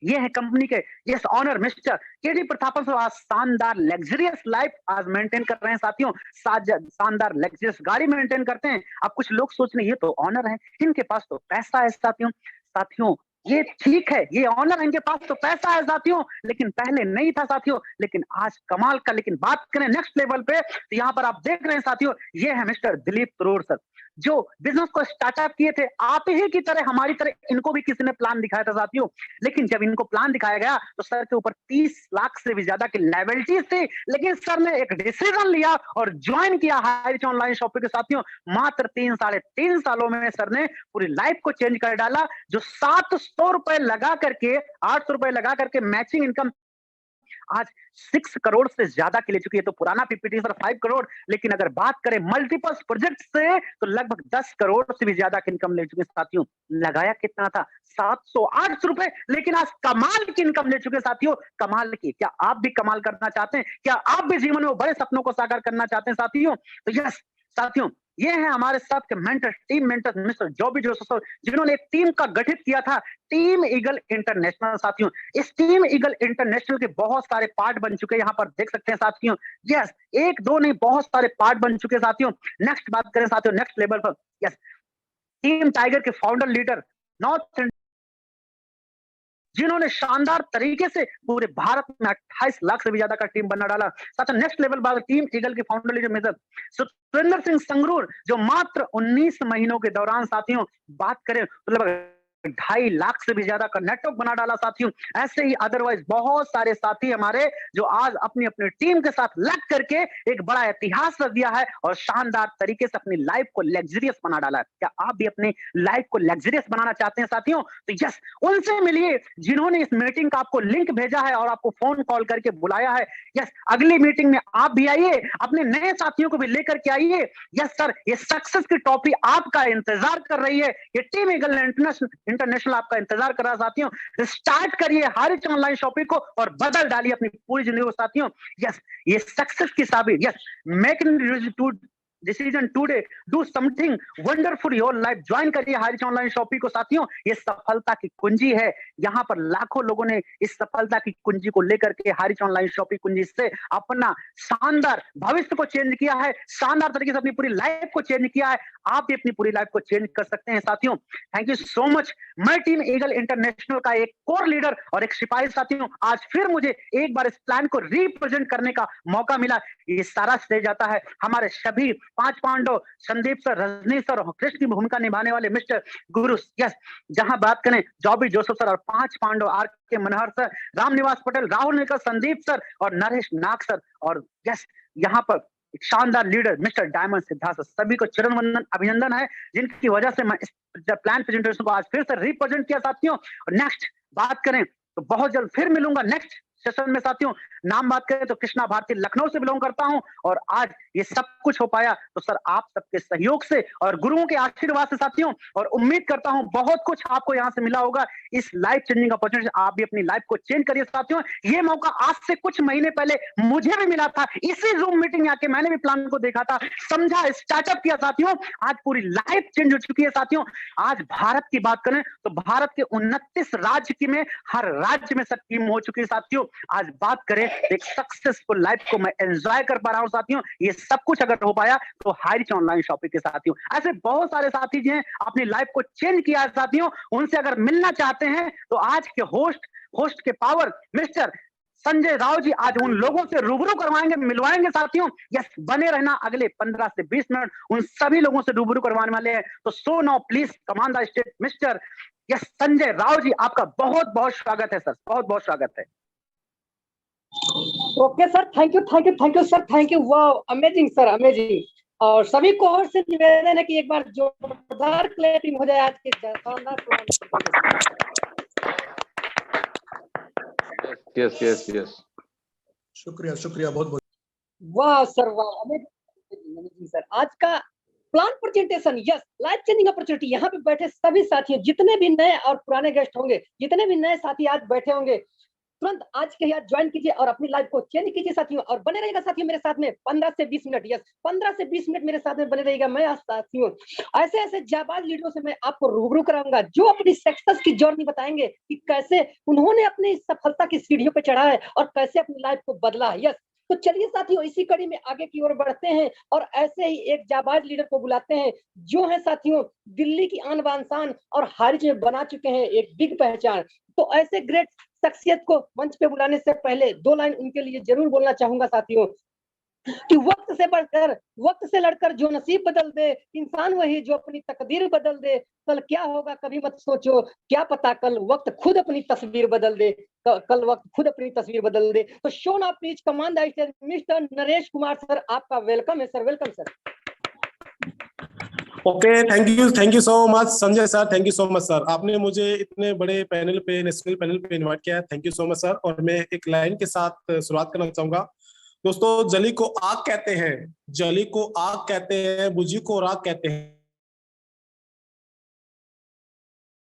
ये है कंपनी के yes owner mister KD Prathapan साहब। आज शानदार लग्जरियस लाइफ आज मेंटेन कर रहे हैं साथियों। शानदार लग्जरियस गाड़ी मेंटेन करते हैं। अब कुछ लोग सोच रहे हैं ये तो ऑनर है, इनके पास तो पैसा है साथियों। साथियों ये ठीक है, ये ऑनर है, इनके पास तो पैसा है साथियों, लेकिन पहले नहीं था साथियों। लेकिन आज कमाल का, लेकिन बात करें नेक्स्ट लेवल पे तो यहाँ पर आप देख रहे हैं साथियों, ये है मिस्टर दिलीप तरोड़ सर, जो बिजनेस को स्टार्टअप किए थे। आप ही की तरह, हमारी तरह इनको भी किसी ने प्लान दिखाया था साथियों। लेकिन जब इनको प्लान दिखाया गया तो सर के ऊपर 30 लाख से भी ज्यादा की लायबिलिटीज थी। लेकिन सर ने एक डिसीजन लिया और ज्वाइन किया हाइज ऑनलाइन शॉपिंग के साथियों। मात्र 3 सालों में सर ने पूरी लाइफ को चेंज कर डाला। जो 700 रुपए लगा करके, 800 रुपए लगा करके मैचिंग इनकम आज 6 करोड़ से ज्यादा की ले चुकी है। तो पुराना पीपीटी सर 5 करोड़, लेकिन अगर बात करें मल्टीपल प्रोजेक्ट से तो लगभग 10 करोड़ से भी ज्यादा की इनकम ले चुके साथियों। लगाया कितना था? 700-800 रुपए, लेकिन आज कमाल की इनकम ले चुके साथियों। कमाल की। क्या आप भी कमाल करना चाहते हैं? क्या आप भी जीवन में बड़े सपनों को साकार करना चाहते हैं साथियों? तो यस साथियों, ये है हमारे साथ के mentor, team mentor mister जॉबी Joseph, जिन्होंने एक टीम का गठित किया था, टीम ईगल इंटरनेशनल साथियों। इस टीम ईगल इंटरनेशनल के बहुत सारे पार्ट बन चुके हैं, यहाँ पर देख सकते हैं साथियों। यस, एक दो नहीं, बहुत सारे पार्ट बन चुके साथियों। नेक्स्ट बात करें साथियों, नेक्स्ट लेवल पर, यस, टीम टाइगर के फाउंडर लीडर, नॉर्थ जिन्होंने शानदार तरीके से पूरे भारत में 28 लाख से भी ज्यादा का टीम बना डाला। साथियों नेक्स्ट लेवल बात टीम ईगल के founder leader mister Surendra Singh Sangrur, जो मात्र 19 महीनों के दौरान साथियों बात करें तो लगभग 2.5 लाख से भी ज्यादा का नेटवर्क बना डाला साथियों। ऐसे ही अदरवाइज बहुत सारे साथी हमारे जो आज अपनी अपनी टीम के साथ लग करके एक बड़ा इतिहास रच दिया है और शानदार तरीके से अपनी लाइफ को लग्जरियस बना डाला है। क्या आप भी अपनी लाइफ को लग्जरियस बनाना चाहते हैं साथियों? तो यस, उनसे मिलिए जिन्होंने इस मीटिंग का आपको लिंक भेजा है और आपको फोन कॉल करके बुलाया है। यस, अगली मीटिंग में आप भी आइए, अपने नए साथियों को भी लेकर के आइए। यस सर, ये सक्सेस की ट्रॉफी आपका इंतजार कर रही है, ये टीम ईगल इंटरनेशनल आपका इंतजार कर रहा है साथियों। स्टार्ट करिए हारिच ऑनलाइन शॉपिंग को और बदल डालिए अपनी पूरी जिंदगी को साथियों। यस, ये सक्सेस की साबित। Yes, make decision today, do something wonderful your life. Join करिए हारिच ऑनलाइन शॉपिंग को साथियों, ये सफलता की कुंजी है। यहाँ पर लाखों लोगों ने इस सफलता की कुंजी को लेकर के हारिच ऑनलाइन शॉपिंग कुंजी से अपना शानदार भविष्य को चेंज किया है, शानदार तरीके से अपनी पूरी लाइफ को चेंज किया है। आप भी अपनी पूरी लाइफ को चेंज कर सकते हैं साथियों। Thank you so much. मैं टीम ईगल इंटरनेशनल का एक कोर लीडर और एक सिपाही साथियों, आज फिर मुझे एक बार इस प्लान को रिप्रेजेंट करने का मौका मिला। ये सारा श्रेय जाता है हमारे सभी 5 पांडव, संदीप सर, रजनी सर और कृष्ण की भूमिका निभाने वाले मिस्टर गुरु। यस, जहां बात करें जॉबी जोसेफ सर और 5 पांडव, आर के मनोहर सर, रामनिवास पटेल, राहुल निकल, संदीप सर और नरेश नाग सर, और यस यहाँ पर एक शानदार लीडर मिस्टर डायमंड सिद्धार्थ, सभी को चरण वंदन, अभिनंदन है, जिनकी वजह से मैं इस प्लान प्रेजेंटेशन को आज फिर से रिप्रेजेंट किया साथियों। और नेक्स्ट बात करें तो बहुत जल्द फिर मिलूंगा नेक्स्ट सेशन में साथियों। नाम बात करें तो कृष्णा भारती लखनऊ से बिलोंग करता हूं और आज ये सब कुछ हो पाया तो सर आप सबके सहयोग से और गुरुओं के आशीर्वाद से साथियों, और उम्मीद करता हूं बहुत कुछ आपको यहां से मिला होगा। इस लाइफ चेंजिंग अपॉर्चुनिटी आप भी अपनी लाइफ को चेंज करिए साथियों। ये मौका आज से कुछ महीने पहले मुझे भी मिला था, इसी जूम मीटिंग में आके मैंने भी प्लान को देखा था, समझा, स्टार्टअप किया साथियों। आज पूरी लाइफ चेंज हो चुकी है साथियों। आज भारत की बात करें तो भारत के 29 राज्य की में हर राज्य में सब टीम हो चुकी है साथियों। आज बात करें एक सक्सेसफुल लाइफ को मैं एंजॉय कर पा रहा हूं साथियों। ये सब कुछ अगर हो पाया तो हारिच ऑनलाइन शॉपिंग के साथियों। ऐसे बहुत सारे साथी जी हैं अपनी लाइफ को चेंज किया है साथियों। उनसे अगर मिलना चाहते हैं तो आज के होस्ट के पावर मिस्टर संजय राव जी आज उन लोगों से रूबरू करवाएंगे, मिलवाएंगे साथियों। यस, बने रहना, अगले 15 से 20 मिनट उन सभी लोगों से रूबरू करवाने वाले हैं। तो so now please command the stage mister yes Sanjay Rao ji, आपका बहुत बहुत स्वागत है सर, बहुत बहुत स्वागत है। Okay sir, thank you sir, thank you. वाह, अमेजिंग सर, अमेजिंग। और सभी को और से निवेदन है कि एक बार जोरदार क्लैपिंग हो जाए आज के शानदार यस शुक्रिया बहुत बहुत। वाह सर, वाह, अमेजिंग सर। आज का plan presentation, yes, life changing opportunity. यहाँ पे बैठे सभी साथियों, जितने भी नए और पुराने गेस्ट होंगे, जितने भी नए साथी आज बैठे होंगे, तुरंत आज के यहाँ ज्वाइन कीजिए और अपनी लाइफ को चेंज कीजिए साथियों। और बने रहिएगा साथियों मेरे साथ में 15 से 20 मिनट, यस 15 से 20 मिनट मेरे साथ में बने रहिएगा। मैं साथियों ऐसे ऐसे जाबाज लीडरों से मैं आपको रूबरू कराऊंगा जो अपनी सक्सेस की जर्नी बताएंगे कि कैसे उन्होंने अपनी सफलता की सीढ़ियों पे चढ़ा है और कैसे अपनी लाइफ को बदला है। यस, तो चलिए साथियों इसी कड़ी में आगे की ओर बढ़ते हैं और ऐसे ही एक जाबाज लीडर को बुलाते हैं जो है साथियों दिल्ली की आन बान शान और हारिज में बना चुके हैं एक बिग पहचान। तो ऐसे ग्रेट शख्सियत को मंच पे बुलाने से पहले 2 लाइन उनके लिए जरूर बोलना चाहूंगा साथियों कि वक्त से बढ़कर, वक्त से लड़कर जो नसीब बदल दे, इंसान वही जो अपनी तकदीर बदल दे। कल क्या होगा कभी मत सोचो, क्या पता कल वक्त खुद अपनी तस्वीर बदल दे, कल वक्त खुद अपनी तस्वीर बदल दे। तो so now please command the stage mister Naresh Kumar sir, आपका वेलकम है sir, welcome sir. Okay, thank you so much Sanjay sir, thank you so much sir. आपने मुझे इतने बड़े पैनल पे, नेशनल पैनल पे इनवाइट किया है, thank you so much sir. और मैं एक लाइन के साथ शुरुआत करना चाहूंगा। दोस्तों, जली को आग कहते हैं, जली को आग कहते हैं, बुझी को राख कहते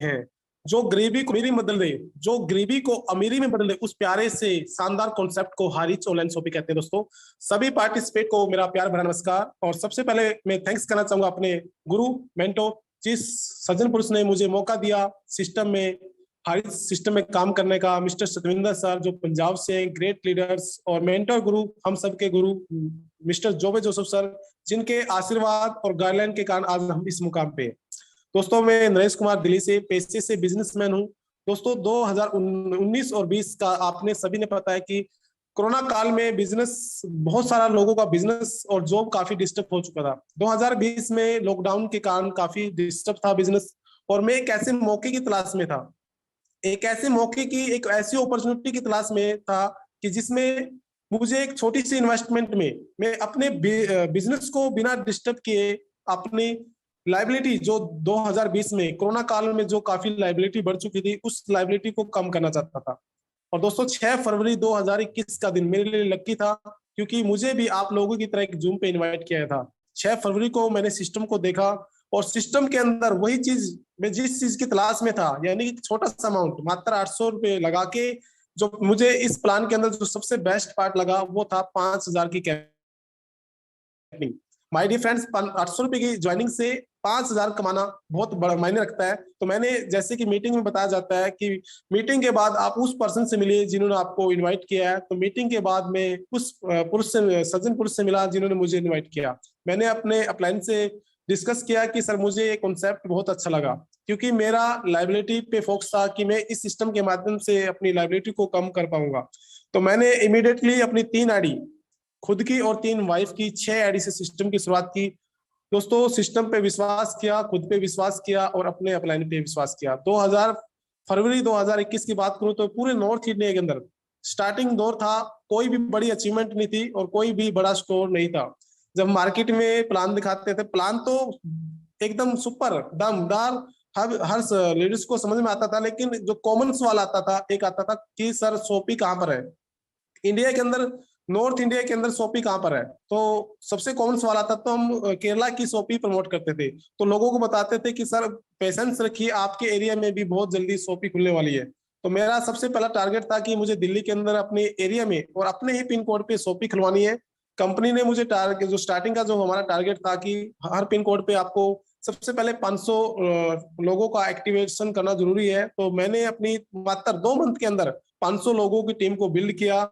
हैं। जो गरीबी को अमीरी में बदल दे, जो गरीबी को अमीरी में बदल दे, उस प्यारे से शानदार कॉन्सेप्ट को हारिच ऑनलाइन शॉपिंग कहते हैं। दोस्तों, सभी पार्टिसिपेट को मेरा प्यार भरा नमस्कार। और सबसे पहले मैं थैंक्स करना चाहूंगा अपने गुरु मेंटोर, जिस सज्जन पुरुष ने मुझे मौका दिया सिस्टम में, हारिच सिस्टम में काम करने का, मिस्टर सतविंदर सर जो पंजाब से ग्रेट लीडर्स, और मेंटोर गुरु, हम सबके गुरु मिस्टर जोबे जोसेफ सर, जिनके आशीर्वाद और गाइडलाइन के कारण आज हम इस मुकाम पे। दोस्तों, मैं नरेश कुमार दिल्ली से पेशे से बिजनेसमैन हूं दोस्तों 2019 और 20 का आपने सभी ने पता है कि कोरोना काल में बिजनेस, बहुत सारा लोगों का बिजनेस और जॉब काफी डिस्टर्ब हो चुका था। 2020 में लॉकडाउन के कारण काफी डिस्टर्ब था बिजनेस, और मैं एक ऐसे मौके की तलाश में था, एक ऐसे मौके की, एक ऐसी अपॉर्चुनिटी की तलाश में था कि जिसमें मुझे एक छोटी सी इन्वेस्टमेंट में मैं अपने बिजनेस को बिना डिस्टर्ब किए अपनी लाइबिलिटी, जो 2020 में कोरोना काल में जो काफी लाइबिलिटी बढ़ चुकी थी, उस लाइबिलिटी को कम करना चाहता था। और दोस्तों 6 फरवरी 2021 का दिन मेरे लिए लकी था, क्योंकि मुझे भी आप लोगों की तरह एक जूम पे इनवाइट किया था। 6 फरवरी को मैंने सिस्टम को देखा, और सिस्टम के अंदर वही चीज, मैं जिस चीज की तलाश में था, यानी कि छोटा सा अमाउंट मात्र 800 रुपए लगा के, जो मुझे इस प्लान के अंदर जो सबसे बेस्ट पार्ट लगा वो था 5000 की कैपिंग। माय डियर फ्रेंड्स, 800 रुपए की ज्वाइनिंग से 5000 कमाना बहुत बड़ा मायने रखता है। तो मैंने, जैसे कि मीटिंग में बताया जाता है कि मीटिंग के बाद आप उस पर्सन से मिलिए जिन्होंने आपको इनवाइट किया है, तो मीटिंग के बाद में उस पुरुष से, सज्जन पुरुष से मिला जिन्होंने मुझे इनवाइट किया। मैंने अपने अपलाइन से डिस्कस किया कि सर मुझे ये कॉन्सेप्ट बहुत अच्छा लगा, क्योंकि मेरा लाइबिलिटी पे फोकस था कि मैं इस सिस्टम के माध्यम से अपनी लाइबिलिटी को कम कर पाऊंगा। तो मैंने इमीडिएटली अपनी 3 आईडी खुद की और 3 वाइफ की 6 आईडी से सिस्टम की शुरुआत की। दोस्तों सिस्टम पे विश्वास किया, खुद पे विश्वास किया और अपने अपलाइन पे विश्वास किया। फरवरी 2021 की बात करूं तो पूरे नॉर्थ इंडिया के अंदर स्टार्टिंग दौर था, कोई भी बड़ी अचीवमेंट नहीं थी और कोई भी बड़ा स्टोर नहीं था। जब मार्केट में प्लान दिखाते थे, प्लान तो एकदम सुपर दमदार, हर लेडीज को समझ में आता था, लेकिन जो कॉमन सवाल आता था, एक आता था कि सर शॉपी कहाँ पर है इंडिया के अंदर, नॉर्थ इंडिया के अंदर शॉपी कहाँ पर है। तो सबसे कॉमन सवाल आता, तो हम केरला की शॉपी प्रमोट करते थे, तो लोगों को बताते थे कि सर पेशेंस रखिए, आपके एरिया में भी बहुत जल्दी शॉपी खुलने वाली है। तो मेरा सबसे पहला टारगेट था कि मुझे दिल्ली के अंदर अपने एरिया में और अपने ही पिन कोड पे शॉपी खुलवानी है। कंपनी ने मुझे टारगेट, जो स्टार्टिंग का जो हमारा टारगेट था कि हर पिन कोड पे आपको सबसे पहले 500 लोगों का एक्टिवेशन करना जरूरी है। तो मैंने अपनी मात्र 2 मंथ के अंदर 500 लोगों की टीम को बिल्ड किया,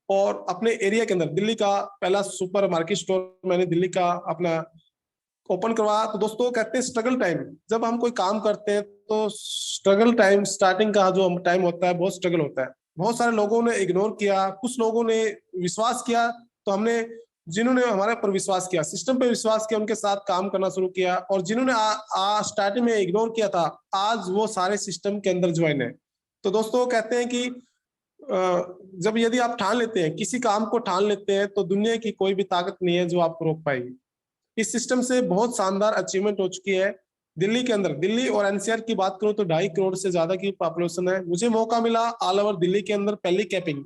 और अपने एरिया के अंदर दिल्ली का पहला सुपर मार्केट स्टोर मैंने दिल्ली का अपना ओपन करवाया। तो दोस्तों कहते हैं स्ट्रगल टाइम, जब हम कोई काम करते हैं तो स्ट्रगल टाइम, स्टार्टिंग का जो टाइम होता है बहुत स्ट्रगल होता है। बहुत सारे लोगों ने इग्नोर किया, कुछ लोगों ने विश्वास किया, तो हमने, जिन्होंने हमारे पर विश्वास किया, सिस्टम पे विश्वास किया, उनके साथ काम करना शुरू किया। और जिन्होंने स्टार्टिंग में इग्नोर किया था, आज वो सारे सिस्टम के अंदर ज्वाइन है। तो दोस्तों कहते हैं कि जब यदि आप ठान लेते हैं, किसी काम को ठान लेते हैं, तो दुनिया की कोई भी ताकत नहीं है जो आपको रोक पाएगी। इस सिस्टम से बहुत शानदार अचीवमेंट हो चुकी है दिल्ली के अंदर। दिल्ली और एनसीआर की बात करूं तो 2.5 करोड़ से ज्यादा की पॉपुलेशन है। मुझे मौका मिला ऑल ओवर दिल्ली के अंदर पहली कैपिंग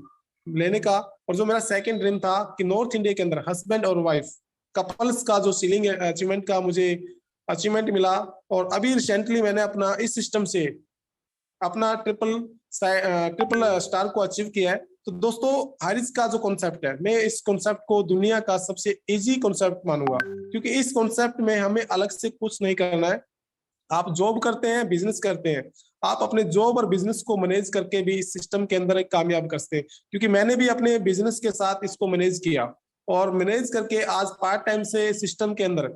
लेने का, और जो मेरा सेकंड ड्रीम था कि नॉर्थ इंडिया के अंदर हस्बैंड और वाइफ कपल्स का जो सीलिंग अचीवमेंट का मुझे अचीवमेंट मिला। और अभी रिसेंटली मैंने अपना इस सिस्टम से अपना ट्रिपल स्टार को अचीव किया है। तो दोस्तों हारिस का जो कॉन्सेप्ट है, मैं इस कॉन्सेप्ट को दुनिया का सबसे इजी कॉन्सेप्ट मानूंगा, क्योंकि इस कॉन्सेप्ट में हमें अलग से कुछ नहीं करना है। आप जॉब करते हैं, बिजनेस करते हैं, आप अपने जॉब और बिजनेस को मैनेज करके भी इस सिस्टम के अंदर एक कामयाब कर सकते हैं। क्योंकि मैंने भी अपने बिजनेस के साथ इसको मैनेज किया, और मैनेज करके आज पार्ट टाइम से सिस्टम के अंदर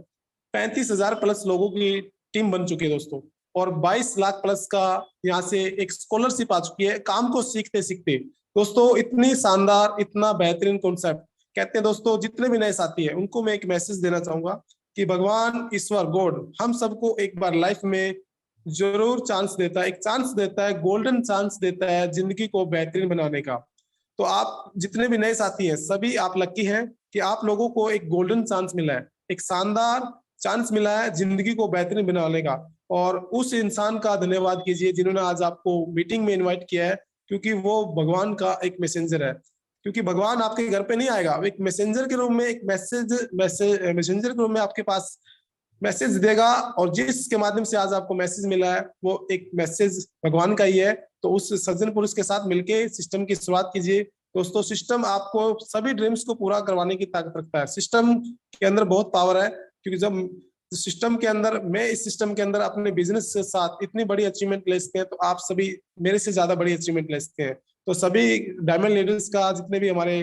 35,000 प्लस लोगों की टीम बन चुकी है दोस्तों, और 22 लाख प्लस का यहाँ से एक स्कॉलरशिप आ चुकी है काम को सीखते सीखते। दोस्तों इतनी शानदार, इतना बेहतरीन कॉन्सेप्ट। कहते हैं दोस्तों जितने भी नए साथी हैं उनको मैं एक मैसेज देना चाहूंगा कि भगवान, ईश्वर, गॉड हम सबको एक बार लाइफ में जरूर चांस देता है, एक चांस देता है, गोल्डन चांस देता है जिंदगी को बेहतरीन बनाने का। तो आप जितने भी नए साथी हैं, सभी आप लकी हैं कि आप लोगों को एक गोल्डन चांस मिला है, एक शानदार चांस मिला है जिंदगी को बेहतरीन बनाने का। और उस इंसान का धन्यवाद कीजिए जिन्होंने आज आपको मीटिंग में इनवाइट किया है, क्योंकि वो भगवान का एक मैसेंजर है। क्योंकि भगवान आपके घर पे नहीं आएगा, एक मैसेंजर के रूप में, एक मैसेंजर के रूप में आपके पास मैसेज देगा, और जिसके माध्यम से आज आपको मैसेज मिला है वो एक मैसेज भगवान का ही है। तो उस सज्जन पुरुष के साथ मिलके सिस्टम की शुरुआत कीजिए दोस्तों। सिस्टम आपको सभी ड्रीम्स को पूरा करवाने की ताकत रखता है। सिस्टम के अंदर बहुत पावर है, क्योंकि जब सिस्टम के अंदर, मैं इस सिस्टम के अंदर अपने बिजनेस के साथ इतनी बड़ी अचीवमेंट ले सकते हैं, तो आप सभी मेरे से ज्यादा बड़ी अचीवमेंट ले सकते हैं। तो सभी डायमंड लीडर्स का, जितने भी हमारे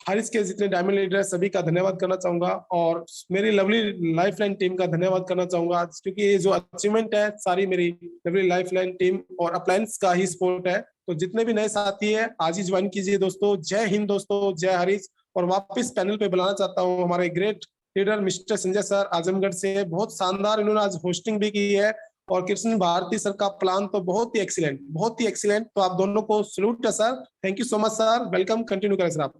हारिस के जितने डायमंड लीडर है सभी का धन्यवाद करना चाहूंगा, और मेरी लवली लाइफलाइन टीम का धन्यवाद करना चाहूंगा, क्योंकि ये जो अचीवमेंट है सारी मेरी लवली लाइफलाइन टीम और अप्लायंस का ही सपोर्ट है। तो जितने भी नए साथी है आज ही ज्वाइन कीजिए दोस्तों। जय हिंद दोस्तों, जय हरीश। और वापस पैनल पे बुलाना चाहता हूँ हमारे great leader mister Sanjay sir Azamgarh से। बहुत शानदार इन्होंने आज होस्टिंग भी की है, और कृष्ण भारती सर का प्लान तो बहुत ही एक्सीलेंट, बहुत ही एक्सीलेंट। तो आप दोनों को सैल्यूट है sir, thank you so much sir, welcome, continue करें सर आप।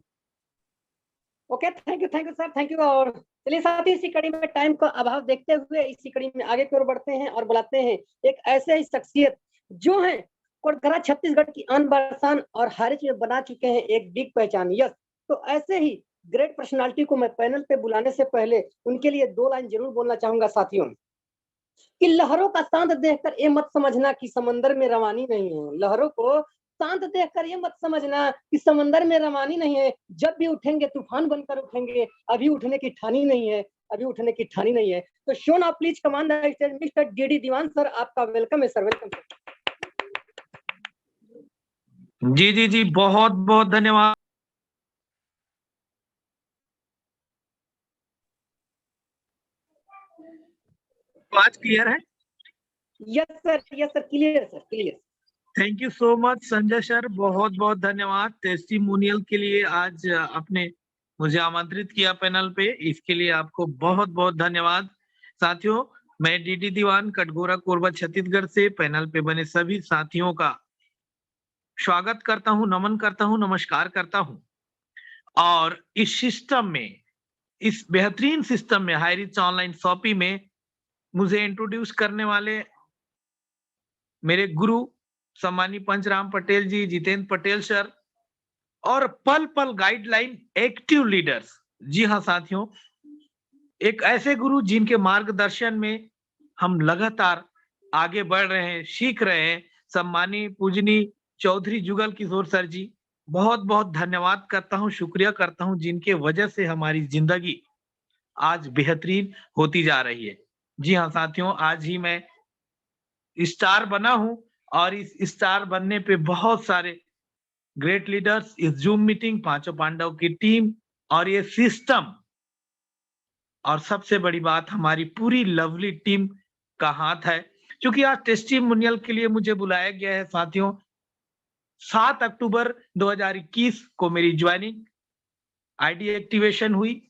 Okay, thank you sir, thank you. और चलिए साथी, इसी कड़ी में टाइम का अभाव देखते हुए इसी कड़ी में आगे की ओर बढ़ते हैं और बुलाते हैं एक ऐसे ही शख्सियत जो है कोटघरा छत्तीसगढ़ की आन बान और हारिज में बना चुके हैं एक बिग पहचान। यस, तो ऐसे ही ग्रेट पर्सनालिटी को मैं पैनल पे बुलाने से पहले उनके लिए 2 लाइन जरूर बोलना चाहूंगा साथियों, कि लहरों का शांत देखकर ये मत समझना कि समंदर में रवानी नहीं है। लहरों को शांत देखकर ये मत समझना कि समंदर में रवानी नहीं है। जब भी उठेंगे तूफान बनकर उठेंगे, अभी उठने की ठानी नहीं है, अभी उठने की ठानी नहीं है। तो so now please command the stage mister DD Dewan sir, आपका वेलकम है सर, वेलकम सर। जी, बहुत बहुत धन्यवाद। आवाज क्लियर है? Yes sir, clear sir, clear. Thank you so much Sanjay sir, बहुत बहुत धन्यवाद टेस्टिमोनियल के लिए। आज आपने मुझे आमंत्रित किया पैनल पे, इसके लिए आपको बहुत बहुत धन्यवाद। साथियों, मैं डीडी दीवान कटघोरा कोरबा छत्तीसगढ़ से पैनल पे बने सभी साथियों का स्वागत करता हूं, नमन करता हूं, नमस्कार करता हूं। और इस सिस्टम में, इस बेहतरीन सिस्टम में, हाईरिच ऑनलाइन शॉपिंग में मुझे इंट्रोड्यूस करने वाले मेरे गुरु सम्मानीय पंचराम पटेल जी, जितेंद्र पटेल सर, और पल पल गाइडलाइन एक्टिव लीडर्स। जी हाँ साथियों, एक ऐसे गुरु जिनके मार्गदर्शन में हम लगातार आगे बढ़ रहे हैं, सीख रहे हैं। सम्मानीय पूजनीय चौधरी जुगल किशोर सर जी, बहुत बहुत धन्यवाद करता हूँ, शुक्रिया करता हूँ, जिनके वजह से हमारी जिंदगी आज बेहतरीन होती जा रही है। जी हाँ साथियों, आज ही मैं स्टार बना हूं, और इस स्टार बनने पे बहुत सारे ग्रेट लीडर्स, इस जूम मीटिंग, पांचों पांडव की टीम और ये सिस्टम, और सबसे बड़ी बात हमारी पूरी लवली टीम का हाथ है। क्योंकि आज टेस्टिमोनियल के लिए मुझे बुलाया गया है साथियों। 7 अक्टूबर 2021 को मेरी ज्वाइनिंग आईडी एक्टिवेशन हुई,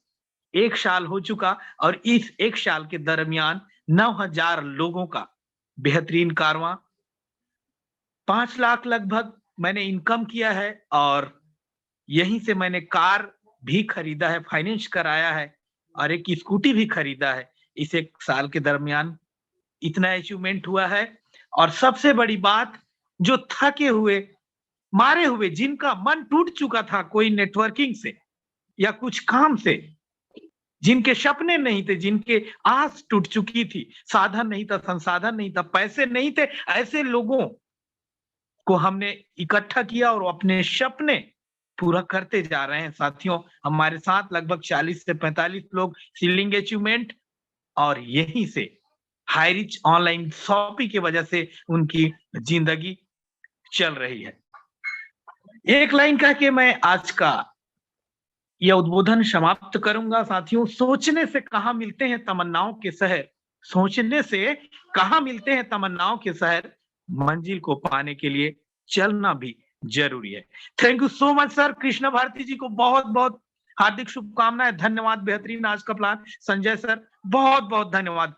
1 साल हो चुका, और इस 1 साल के दरमियान 9000 लोगों का बेहतरीन कारवां, 5 लाख लगभग मैंने इनकम किया है, और यहीं से मैंने कार भी खरीदा है, फाइनेंस कराया है, और एक स्कूटी भी खरीदा है। इस 1 साल के दरमियान इतना अचीवमेंट हुआ है। और सबसे बड़ी बात, जो थके हुए, मारे हुए, जिनका मन टूट चुका था कोई नेटवर्किंग से या कुछ काम से, जिनके सपने नहीं थे, जिनके आस टूट चुकी थी, साधन नहीं था, संसाधन नहीं था, पैसे नहीं थे, ऐसे लोगों को हमने इकट्ठा किया और अपने सपने पूरा करते जा रहे हैं। साथियों, हमारे साथ लगभग 40 से 45 लोग सीलिंग अचीवमेंट, और यहीं से हाईरिच ऑनलाइन शॉपिंग की वजह से उनकी जिंदगी चल रही है। एक लाइन कह के मैं आज का यह उद्बोधन समाप्त करूंगा साथियों। सोचने से कहां मिलते हैं तमन्नाओं के शहर, सोचने से कहां मिलते हैं तमन्नाओं के शहर, मंजिल को पाने के लिए चलना भी जरूरी है। Thank you so much sir. Krishna Bharti ji को बहुत बहुत हार्दिक शुभकामनाएं, धन्यवाद। बेहतरीन आज का प्लान। संजय सर, बहुत बहुत धन्यवाद।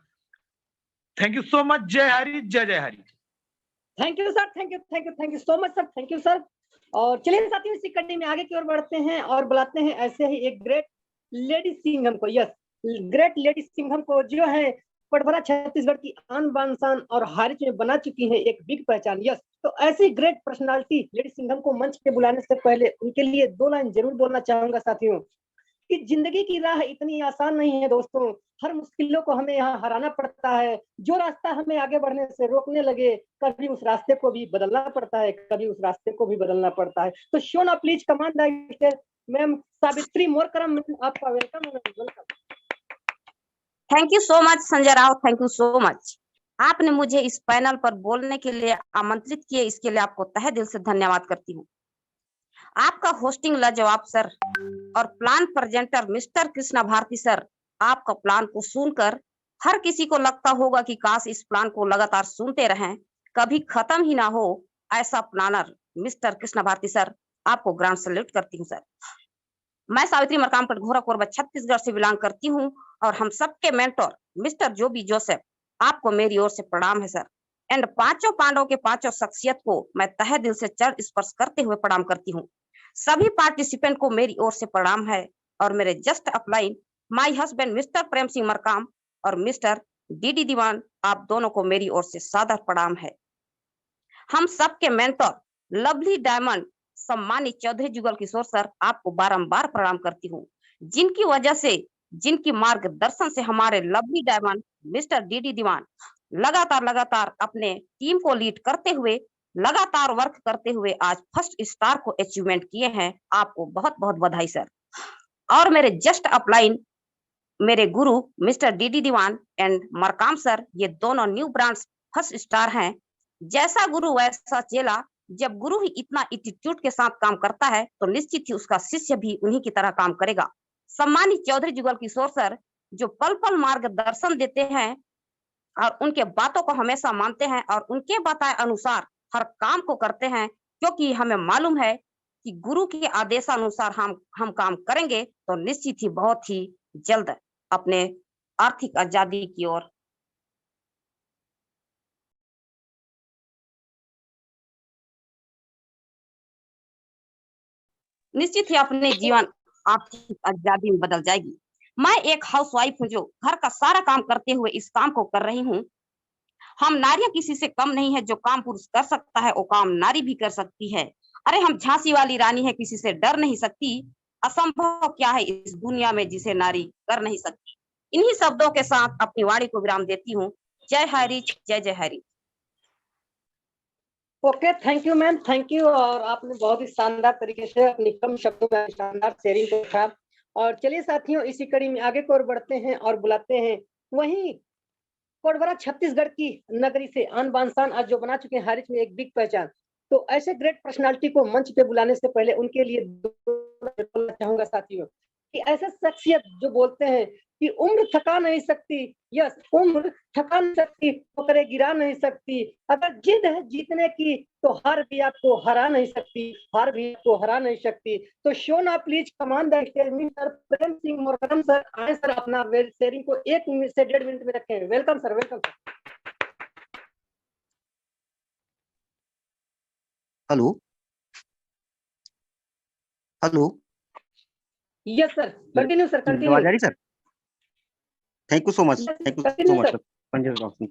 Thank you so much. जय हरि, जय जय Hari. Thank you sir, thank you so much sir, thank you sir. और चलिए साथियों, इसी कड़ी में आगे की ओर बढ़ते हैं और बुलाते हैं ऐसे ही एक ग्रेट लेडी सिंघम को। यस, ग्रेट लेडी सिंघम को, जो है कोटघरा छत्तीसगढ़ की आन बान शान और हारिज में बना चुकी है एक बिग पहचान। यस, तो ऐसी ग्रेट पर्सनालिटी लेडी सिंघम को मंच पे बुलाने से पहले उनके लिए 2 लाइन जरूर बोलना चाहूंगा साथियों, कि जिंदगी की राह इतनी आसान नहीं है दोस्तों। हर मुश्किलों को हमें यहाँ हराना पड़ता है। जो रास्ता हमें आगे बढ़ने से रोकने लगे, कभी उस रास्ते को भी बदलना पड़ता है, कभी उस रास्ते को भी बदलना पड़ता है। तो शो ना प्लीज कमांड मैम सावित्री मोरकरम, आपका वेलकम है, welcome. Thank you so much Sanjay Rao, thank you so much. आपने मुझे इस पैनल पर बोलने के लिए आमंत्रित किए, इसके लिए आपको तहे दिल से धन्यवाद करती हूँ। आपका होस्टिंग लाजवाब सर, और plan presenter mister Krishna Bharti sir, आपका प्लान को सुनकर हर किसी को लगता होगा कि काश इस प्लान को लगातार सुनते रहें, कभी खत्म ही ना हो। ऐसा planner mister Krishna Bharti sir, आपको ग्रांड सैल्यूट करती हूँ सर। मैं सावित्री मरकाम घोरा कोरबा छत्तीसगढ़ से बिलोंग करती हूँ, और हम सबके मेंटोर मिस्टर जोबी जोसेफ, आपको मेरी ओर से प्रणाम है सर। एंड पांचों पांडवों के पांचों शख्सियत को मैं तहे दिल से चरण स्पर्श करते हुए प्रणाम करती हूँ। सभी पार्टिसिपेंट को मेरी ओर से प्रणाम है, और मेरे just upline my husband mister Prem Singh Markam और मिस्टर डीडी दीवान, आप दोनों को मेरी ओर से सादर प्रणाम है। हम सबके मेंटोर लवली डायमंड सम्मानित चौधरी जुगल किशोर सर, आपको बारंबार प्रणाम करती हूँ, जिनकी वजह से, जिनकी मार्गदर्शन से हमारे लवली डायमंड मिस्टर डीडी दीवान लगातार अपने टीम को लीड करते हुए, लगातार वर्क करते हुए आज फर्स्ट स्टार को अचीवमेंट किए हैं। आपको बहुत बहुत बधाई सर। और मेरे जस्ट अपलाइन मेरे गुरु mister DD Dewan and Markam sir, ये दोनों न्यू ब्रांड्स फर्स्ट स्टार हैं। जैसा गुरु वैसा चेला, जब गुरु ही इतना एटीट्यूड के साथ काम करता है तो निश्चित ही उसका शिष्य भी उन्हीं की तरह काम करेगा। सम्मानित चौधरी जुगल किशोर सर, जो पल पल मार्गदर्शन देते हैं और उनके बातों को हमेशा मानते हैं और उनके बताए अनुसार हर काम को करते हैं, क्योंकि हमें मालूम है कि गुरु के आदेशानुसार हम काम करेंगे तो निश्चित ही बहुत ही जल्द अपने आर्थिक आजादी की ओर निश्चित ही अपने जीवन आर्थिक आजादी में बदल जाएगी। मैं एक हाउसवाइफ हूँ जो घर का सारा काम करते हुए इस काम को कर रही हूँ। हम नारियां किसी से कम नहीं है, जो काम पुरुष कर सकता है वो काम नारी भी कर सकती है। अरे हम झांसी वाली रानी है, किसी से डर नहीं सकती। असंभव क्या है इस दुनिया में जिसे नारी कर नहीं सकती। इन्हीं शब्दों के साथ अपनी वाणी को विराम देती हूँ। जय हरिच, जय जय Hari. Okay, thank you ma'am, thank you. और आपने बहुत ही शानदार तरीके से अपनी कम शब्दों में शानदार शेयरिंग को था। और चलिए साथियों, इसी कड़ी में आगे को और बढ़ते हैं और बुलाते हैं वहीं कोडबरा छत्तीसगढ़ की नगरी से आन बान शान आज जो बना चुके हैं हारिच में एक बिग पहचान। तो ऐसे ग्रेट पर्सनालिटी को मंच पे बुलाने से पहले उनके लिए बोलना चाहूंगा साथियों कि ऐसे शख्सियत जो बोलते हैं कि उम्र थका नहीं सकती, यस उम्र थका नहीं सकती, ठोकरें गिरा नहीं सकती, अगर जिद है जीतने की तो हार भी आपको हरा नहीं सकती, हार भी आपको हरा नहीं सकती। तो शो ना please command the stage mister Prem Singh Morkam sir, आए सर अपना शेयरिंग को 1 मिनट से 1.5 मिनट में रखें। Welcome sir, welcome sir. Hello hello, yes sir, continue sir, continue. आवाज आ रही sir? Thank you so much, thank you so much sir.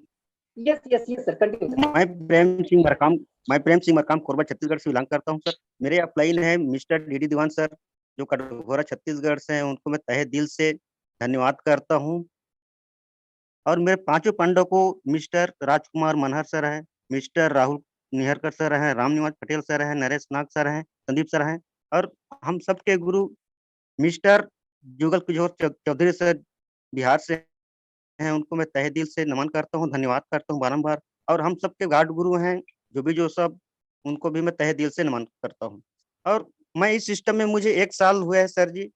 Yes yes yes sir, continue. मैं प्रेम सिंह मरकाम कोरबा छत्तीसगढ़ से बिलोंग करता हूं सर। मेरे अपलाइन है मिस्टर डीडी दीवान सर, जो कटघोरा छत्तीसगढ़ से हैं। उनको मैं तहे दिल से धन्यवाद करता हूं। और मेरे पांचों पांडव को मिस्टर राजकुमार मनहर सर हैं, मिस्टर राहुल निहरकर सर हैं, रामनिवास पटेल सर हैं, नरेश नाग सर हैं, संदीप सर हैं, और हम सबके गुरु मिस्टर जुगल किशोर चौधरी सर बिहार से हैं। उनको मैं तहे दिल से नमन करता हूँ, धन्यवाद करता हूँ बारंबार। और हम सबके गार्ड गुरु हैं जो भी जो सब, उनको भी मैं तहे दिल से नमन करता हूँ। और मैं इस सिस्टम में मुझे 1 साल हुआ है सर जी।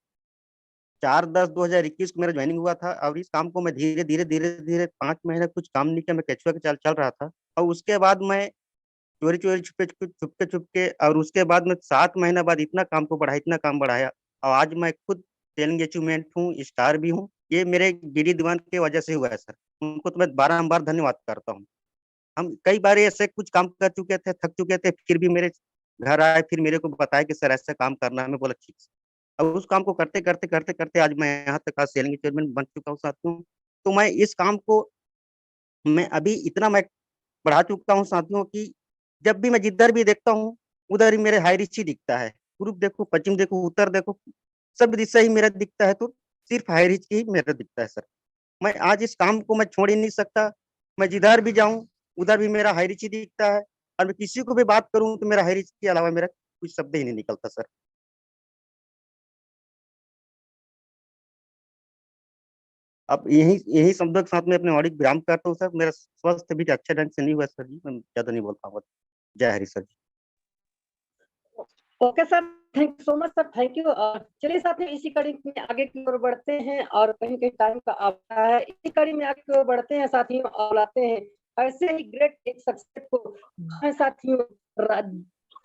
4/10/2021 को मेरा ज्वाइनिंग हुआ था। और इस काम को मैं धीरे धीरे 5 महीने कुछ काम नहीं किया, मैं केचुआ के चल रहा था। और उसके बाद मैं चोरी छुपके और उसके बाद में 7 महीने बाद इतना काम को बढ़ाया, इतना काम बढ़ाया, और आज मैं खुद टेलिंग अचीवमेंट हूँ, स्टार भी हूँ। ये मेरे डीडी दीवान की वजह से हुआ है सर। उनको तो मैं बारंबार धन्यवाद करता हूँ। हम कई बार ऐसे कुछ काम कर चुके थे, थक चुके थे, फिर भी मेरे घर आए, फिर मेरे को बताया कि सर ऐसा काम करना है। मैं बोला ठीक है। अब उस काम को करते आज मैं यहाँ तक आज सेलिंग चेयरमैन बन चुका हूँ साथियों। तो मैं इस काम को मैं अभी इतना मैं बढ़ा चुका हूँ साथियों की जब भी मैं जिधर भी देखता हूँ उधर ही मेरे हाई रिच ही दिखता है। पूर्व देखो, पश्चिम देखो, उत्तर देखो, सब दिशा ही मेरा दिखता है। तो सिर्फ हाई रिच ही मेरा दिखता है सर। मैं आज इस काम को मैं छोड़ ही नहीं सकता। मैं जिधर भी जाऊं उधर भी मेरा हाई रिच ही दिखता है। और मैं किसी को भी बात करूं तो मेरा हाई रिच के अलावा मेरा कुछ शब्द ही नहीं निकलता सर। अब यही यही शब्दों के साथ में अपने वाणी विराम करता हूँ सर। मेरा स्वास्थ्य भी अच्छे ढंग से नहीं हुआ सर जी, मैं ज्यादा नहीं बोल पाऊंगा। Jai Hari sir ji. Okay sir, thank you so much sir, thank you. चलिए साथियों, इसी कड़ी में आगे की ओर बढ़ते हैं और कहीं कहीं टाइम का अभाव है, इसी कड़ी में आगे की ओर बढ़ते हैं साथियों और लाते हैं ऐसे ही ग्रेट एक शख्सियत को जो है साथियों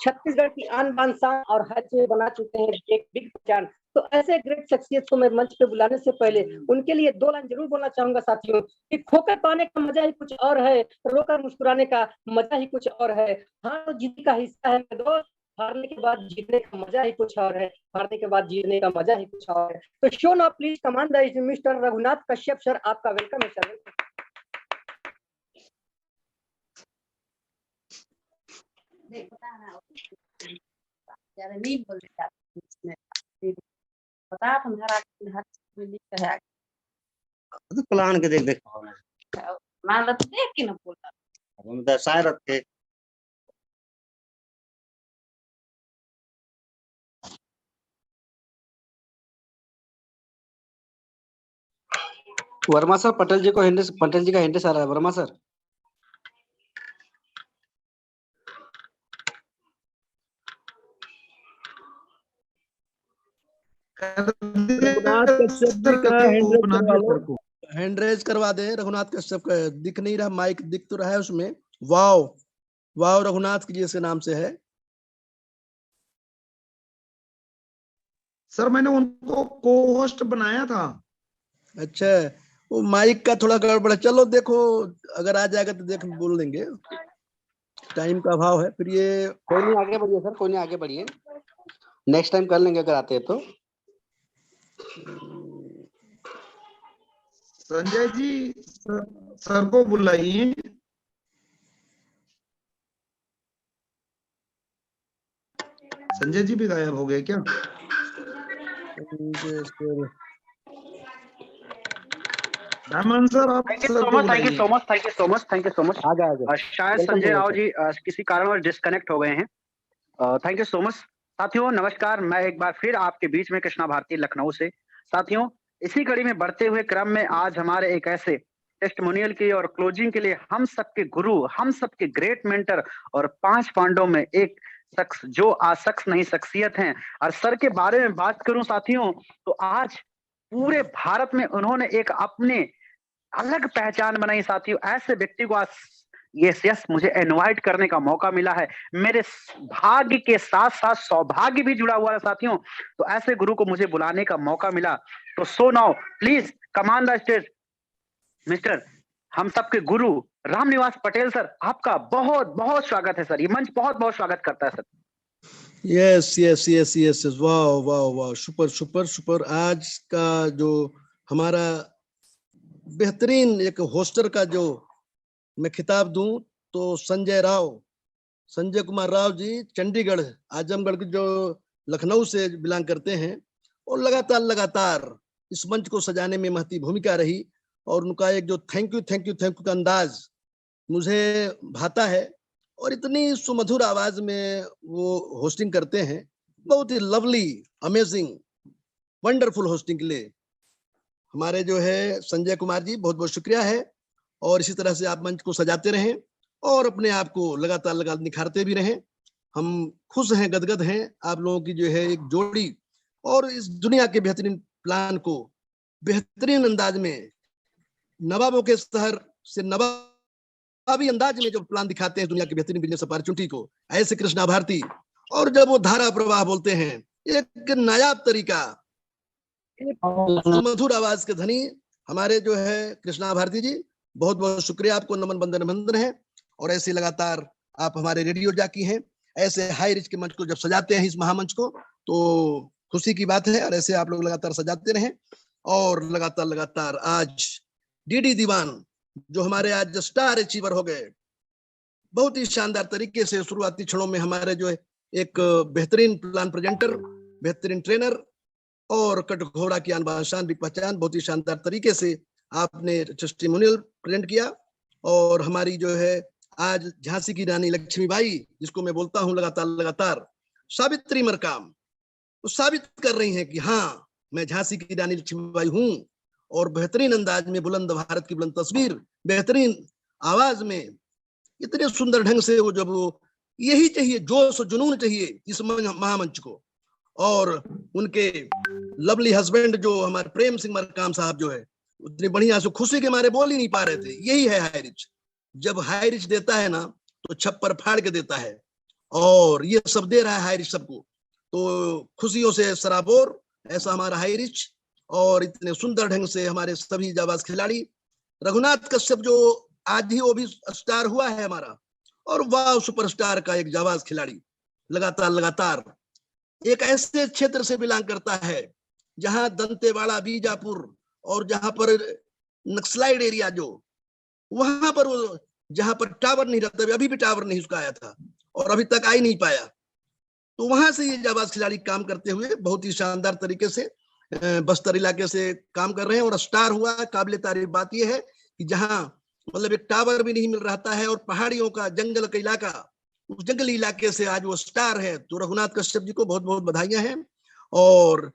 छत्तीसगढ़ की आन बान शान और हज में बना चुके हैं एक बिग पहचान। तो ऐसे ग्रेट शख्सियत को मैं मंच पे बुलाने से पहले उनके लिए 2 लाइन जरूर बोलना चाहूंगा साथियों कि खोकर पाने का मजा ही कुछ और है, रोकर मुस्कुराने का मजा ही कुछ और है। हाँ, तो जीत का हिस्सा है मेरे दोस्त, हारने के बाद जीतने का मजा ही कुछ और है, हारने के बाद जीतने का मजा ही कुछ और है। तो so now please command mister Raghunath Kashyap sir, आपका वेलकम है सर। नहीं बोल बता तुम्हारा है प्लान के देख देख मान लो देख के ना बोलता हम दर्शाए रखे। वर्मा सर, पटेल जी का हैंडिस आ रहा है वर्मा सर। रघुनाथ कश्यप जी का हैंड रेज करवा दे। रघुनाथ कश्यप का दिख नहीं रहा, माइक दिख तो रहा है उसमें। वाओ वाओ, रघुनाथ जी के नाम से है सर। मैंने उनको को होस्ट बनाया था। अच्छा, वो माइक का थोड़ा गड़बड़ है। चलो देखो, अगर आ जाएगा तो देख बोल देंगे, टाइम का अभाव है। फिर ये कोई नहीं, आगे बढ़िए सर, कोई नहीं, आगे बढ़िए, नेक्स्ट टाइम कर लेंगे अगर आते हैं तो। संजय जी सर को बुलाइए। संजय जी भी गायब हो गए क्या? रामन सर, आप thank you so much, thank you so much, thank you so much, thank you so much. शायद संजय राव जी किसी कारणवश डिस्कनेक्ट हो गए हैं। Thank you so much. साथियों नमस्कार, मैं एक बार फिर आपके बीच में कृष्णा भारती लखनऊ से। साथियों इसी कड़ी में बढ़ते हुए क्रम में आज हमारे एक ऐसे टेस्टिमोनियल की और क्लोजिंग के लिए हम सबके गुरु, हम सबके ग्रेट मेंटर और 5 पांडवों में एक शख्स जो आज शख्स नहीं शख्सियत हैं, और सर के बारे में बात करूं साथियों तो आज पूरे भारत में उन्होंने एक अपने अलग पहचान बनाई। साथियों ऐसे व्यक्ति को आज यस मुझे इनवाइट करने का मौका मिला है, मेरे भाग्य के साथ साथ सौभाग्य भी जुड़ा हुआ है साथियों। तो ऐसे गुरु को मुझे बुलाने का मौका मिला। तो so now please command the stage mister हम सबके गुरु रामनिवास पटेल सर, आपका बहुत बहुत स्वागत है सर। ये मंच बहुत बहुत स्वागत करता है sir. Yes yes yes yes yes, वाह वाह वाह, सुपर सुपर सुपर। आज का जो हमारा बेहतरीन एक होस्टर का जो मैं खिताब दूं तो संजय कुमार राव जी, चंडीगढ़ आजमगढ़ के जो लखनऊ से बिलोंग करते हैं, और लगातार इस मंच को सजाने में महती भूमिका रही। और उनका एक जो थैंक यू का अंदाज मुझे भाता है, और इतनी सुमधुर आवाज में वो होस्टिंग करते हैं, बहुत ही लवली, अमेजिंग, वंडरफुल होस्टिंग के लिए हमारे जो है संजय कुमार जी बहुत बहुत शुक्रिया है। और इसी तरह से आप मंच को सजाते रहें और अपने आप को लगातार निखारते भी रहें। हम खुश हैं, गदगद हैं आप लोगों की जो है एक जोड़ी, और इस दुनिया के बेहतरीन प्लान को बेहतरीन अंदाज में नवाबों के शहर से नवाबी अंदाज में जो प्लान दिखाते हैं दुनिया की बेहतरीन बिजनेस अपॉर्चुनिटी को, ऐसे कृष्णा भारती। और जब वो धारा प्रवाह बोलते हैं, एक नायाब तरीका, मधुर आवाज के धनी हमारे जो है कृष्णा भारती जी, बहुत बहुत शुक्रिया, आपको नमन बंदन बंदन है। और ऐसे लगातार आप हमारे रेडियो जाकी हैं, ऐसे हाई रिच के मंच को जब सजाते हैं, इस महामंच को, तो खुशी की बात है। और ऐसे आप लोग लगातार सजाते रहें। और लगातार आज डीडी दीवान जो हमारे आज स्टार अचीवर हो गए, बहुत ही शानदार तरीके से शुरुआती क्षणों में हमारे जो है एक बेहतरीन प्लान प्रेजेंटर, बेहतरीन ट्रेनर और कटघोरा की शान भी पहचान, बहुत ही शानदार तरीके से आपने टेस्टिमोनियल प्रेजेंट किया। और हमारी जो है आज झांसी की रानी लक्ष्मीबाई, जिसको मैं बोलता हूँ लगातार सावित्री मरकाम, वो साबित कर रही हैं कि हाँ मैं झांसी की रानी लक्ष्मीबाई हूँ। और बेहतरीन अंदाज में बुलंद भारत की बुलंद तस्वीर, बेहतरीन आवाज में, इतने सुंदर ढंग से वो, जब वो यही चाहिए, जोश और जुनून चाहिए इस महामंच को। और उनके लवली हस्बैंड जो हमारे प्रेम सिंह मरकाम साहब जो है, उतनी बढ़िया से खुशी के मारे बोल ही नहीं पा रहे थे। यही है हाई रिच। जब हाई रिच देता है ना तो छप्पर फाड़ के देता है, और ये सब दे रहा है हाई रिच सबको, तो खुशियों से सराबोर ऐसा हमारा हाई रिच। और इतने सुंदर ढंग से हमारे सभी जाबाज खिलाड़ी, रघुनाथ कश्यप जो आज ही वो भी स्टार हुआ है हमारा, और वाह सुपरस्टार का एक जाबाज खिलाड़ी, लगातार एक ऐसे क्षेत्र से बिलोंग करता है जहां दंतेवाड़ा, बीजापुर और जहां पर नक्सलाइड एरिया जो वहां पर वो जहां पर टावर नहीं रहता, अभी भी टावर नहीं उसका आया था और अभी तक आ ही नहीं पाया, तो वहां से ये जाबाज खिलाड़ी काम करते हुए बहुत ही शानदार तरीके से बस्तर इलाके से काम कर रहे हैं और स्टार हुआ। काबिल तारीफ बात यह है कि जहां मतलब एक टावर भी नहीं मिल रहा है और पहाड़ियों का, जंगल का इलाका, उस जंगली इलाके से आज वो स्टार है। तो रघुनाथ कश्यप जी को बहुत बहुत बधाइयां हैं, और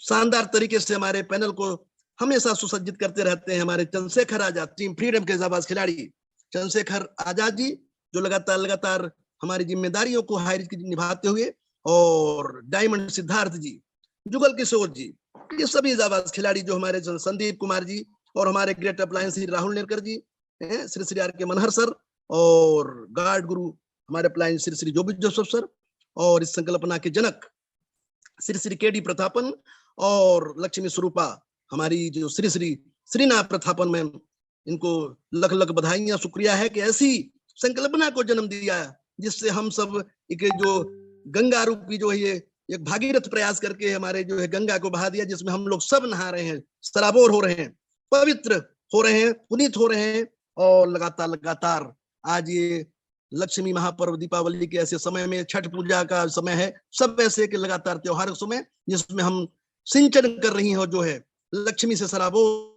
शानदार तरीके से हमारे पैनल को हमेशा सुसज्जित करते रहते हैं हमारे चंद्रशेखर आजाद, टीम फ्रीडम के जाबाज खिलाड़ी चंद्रशेखर आजाद जी, जो लगातार हमारी जिम्मेदारियों को हाई रिच निभाते हुए, और डायमंड सिद्धार्थ जी, जुगल किशोर जी, ये सभी जाबाज खिलाड़ी जो हमारे संदीप कुमार जी, और हमारे great uplines Shri Rahul Nerkar ji, Shri Shri R K Manhar sir, और गार्ड गुरु हमारे uplines Shri Shri Jobit Joseph sir, और इस संकल्पना के जनक श्री श्री के डी प्रतापन, और लक्ष्मी स्वरूपा हमारी जो श्री श्री श्रीनाथ प्रतापन मैम, इनको लख लख बधाइयां, शुक्रिया है कि ऐसी संकल्पना को जन्म दिया जिससे हम सब एक जो गंगा रूपी जो है ये एक भागीरथ प्रयास करके हमारे जो है गंगा को बहा दिया, जिसमें हम लोग सब नहा रहे हैं, सराबोर हो रहे हैं, पवित्र हो रहे हैं, पुनीत हो रहे हैं। और लगातार आज ये लक्ष्मी महापर्व दीपावली के ऐसे समय में, छठ पूजा का समय है, सब ऐसे के लगातार त्योहार समय जिसमें हम सिंचन कर रही हैं जो है लक्ष्मी से सराबोर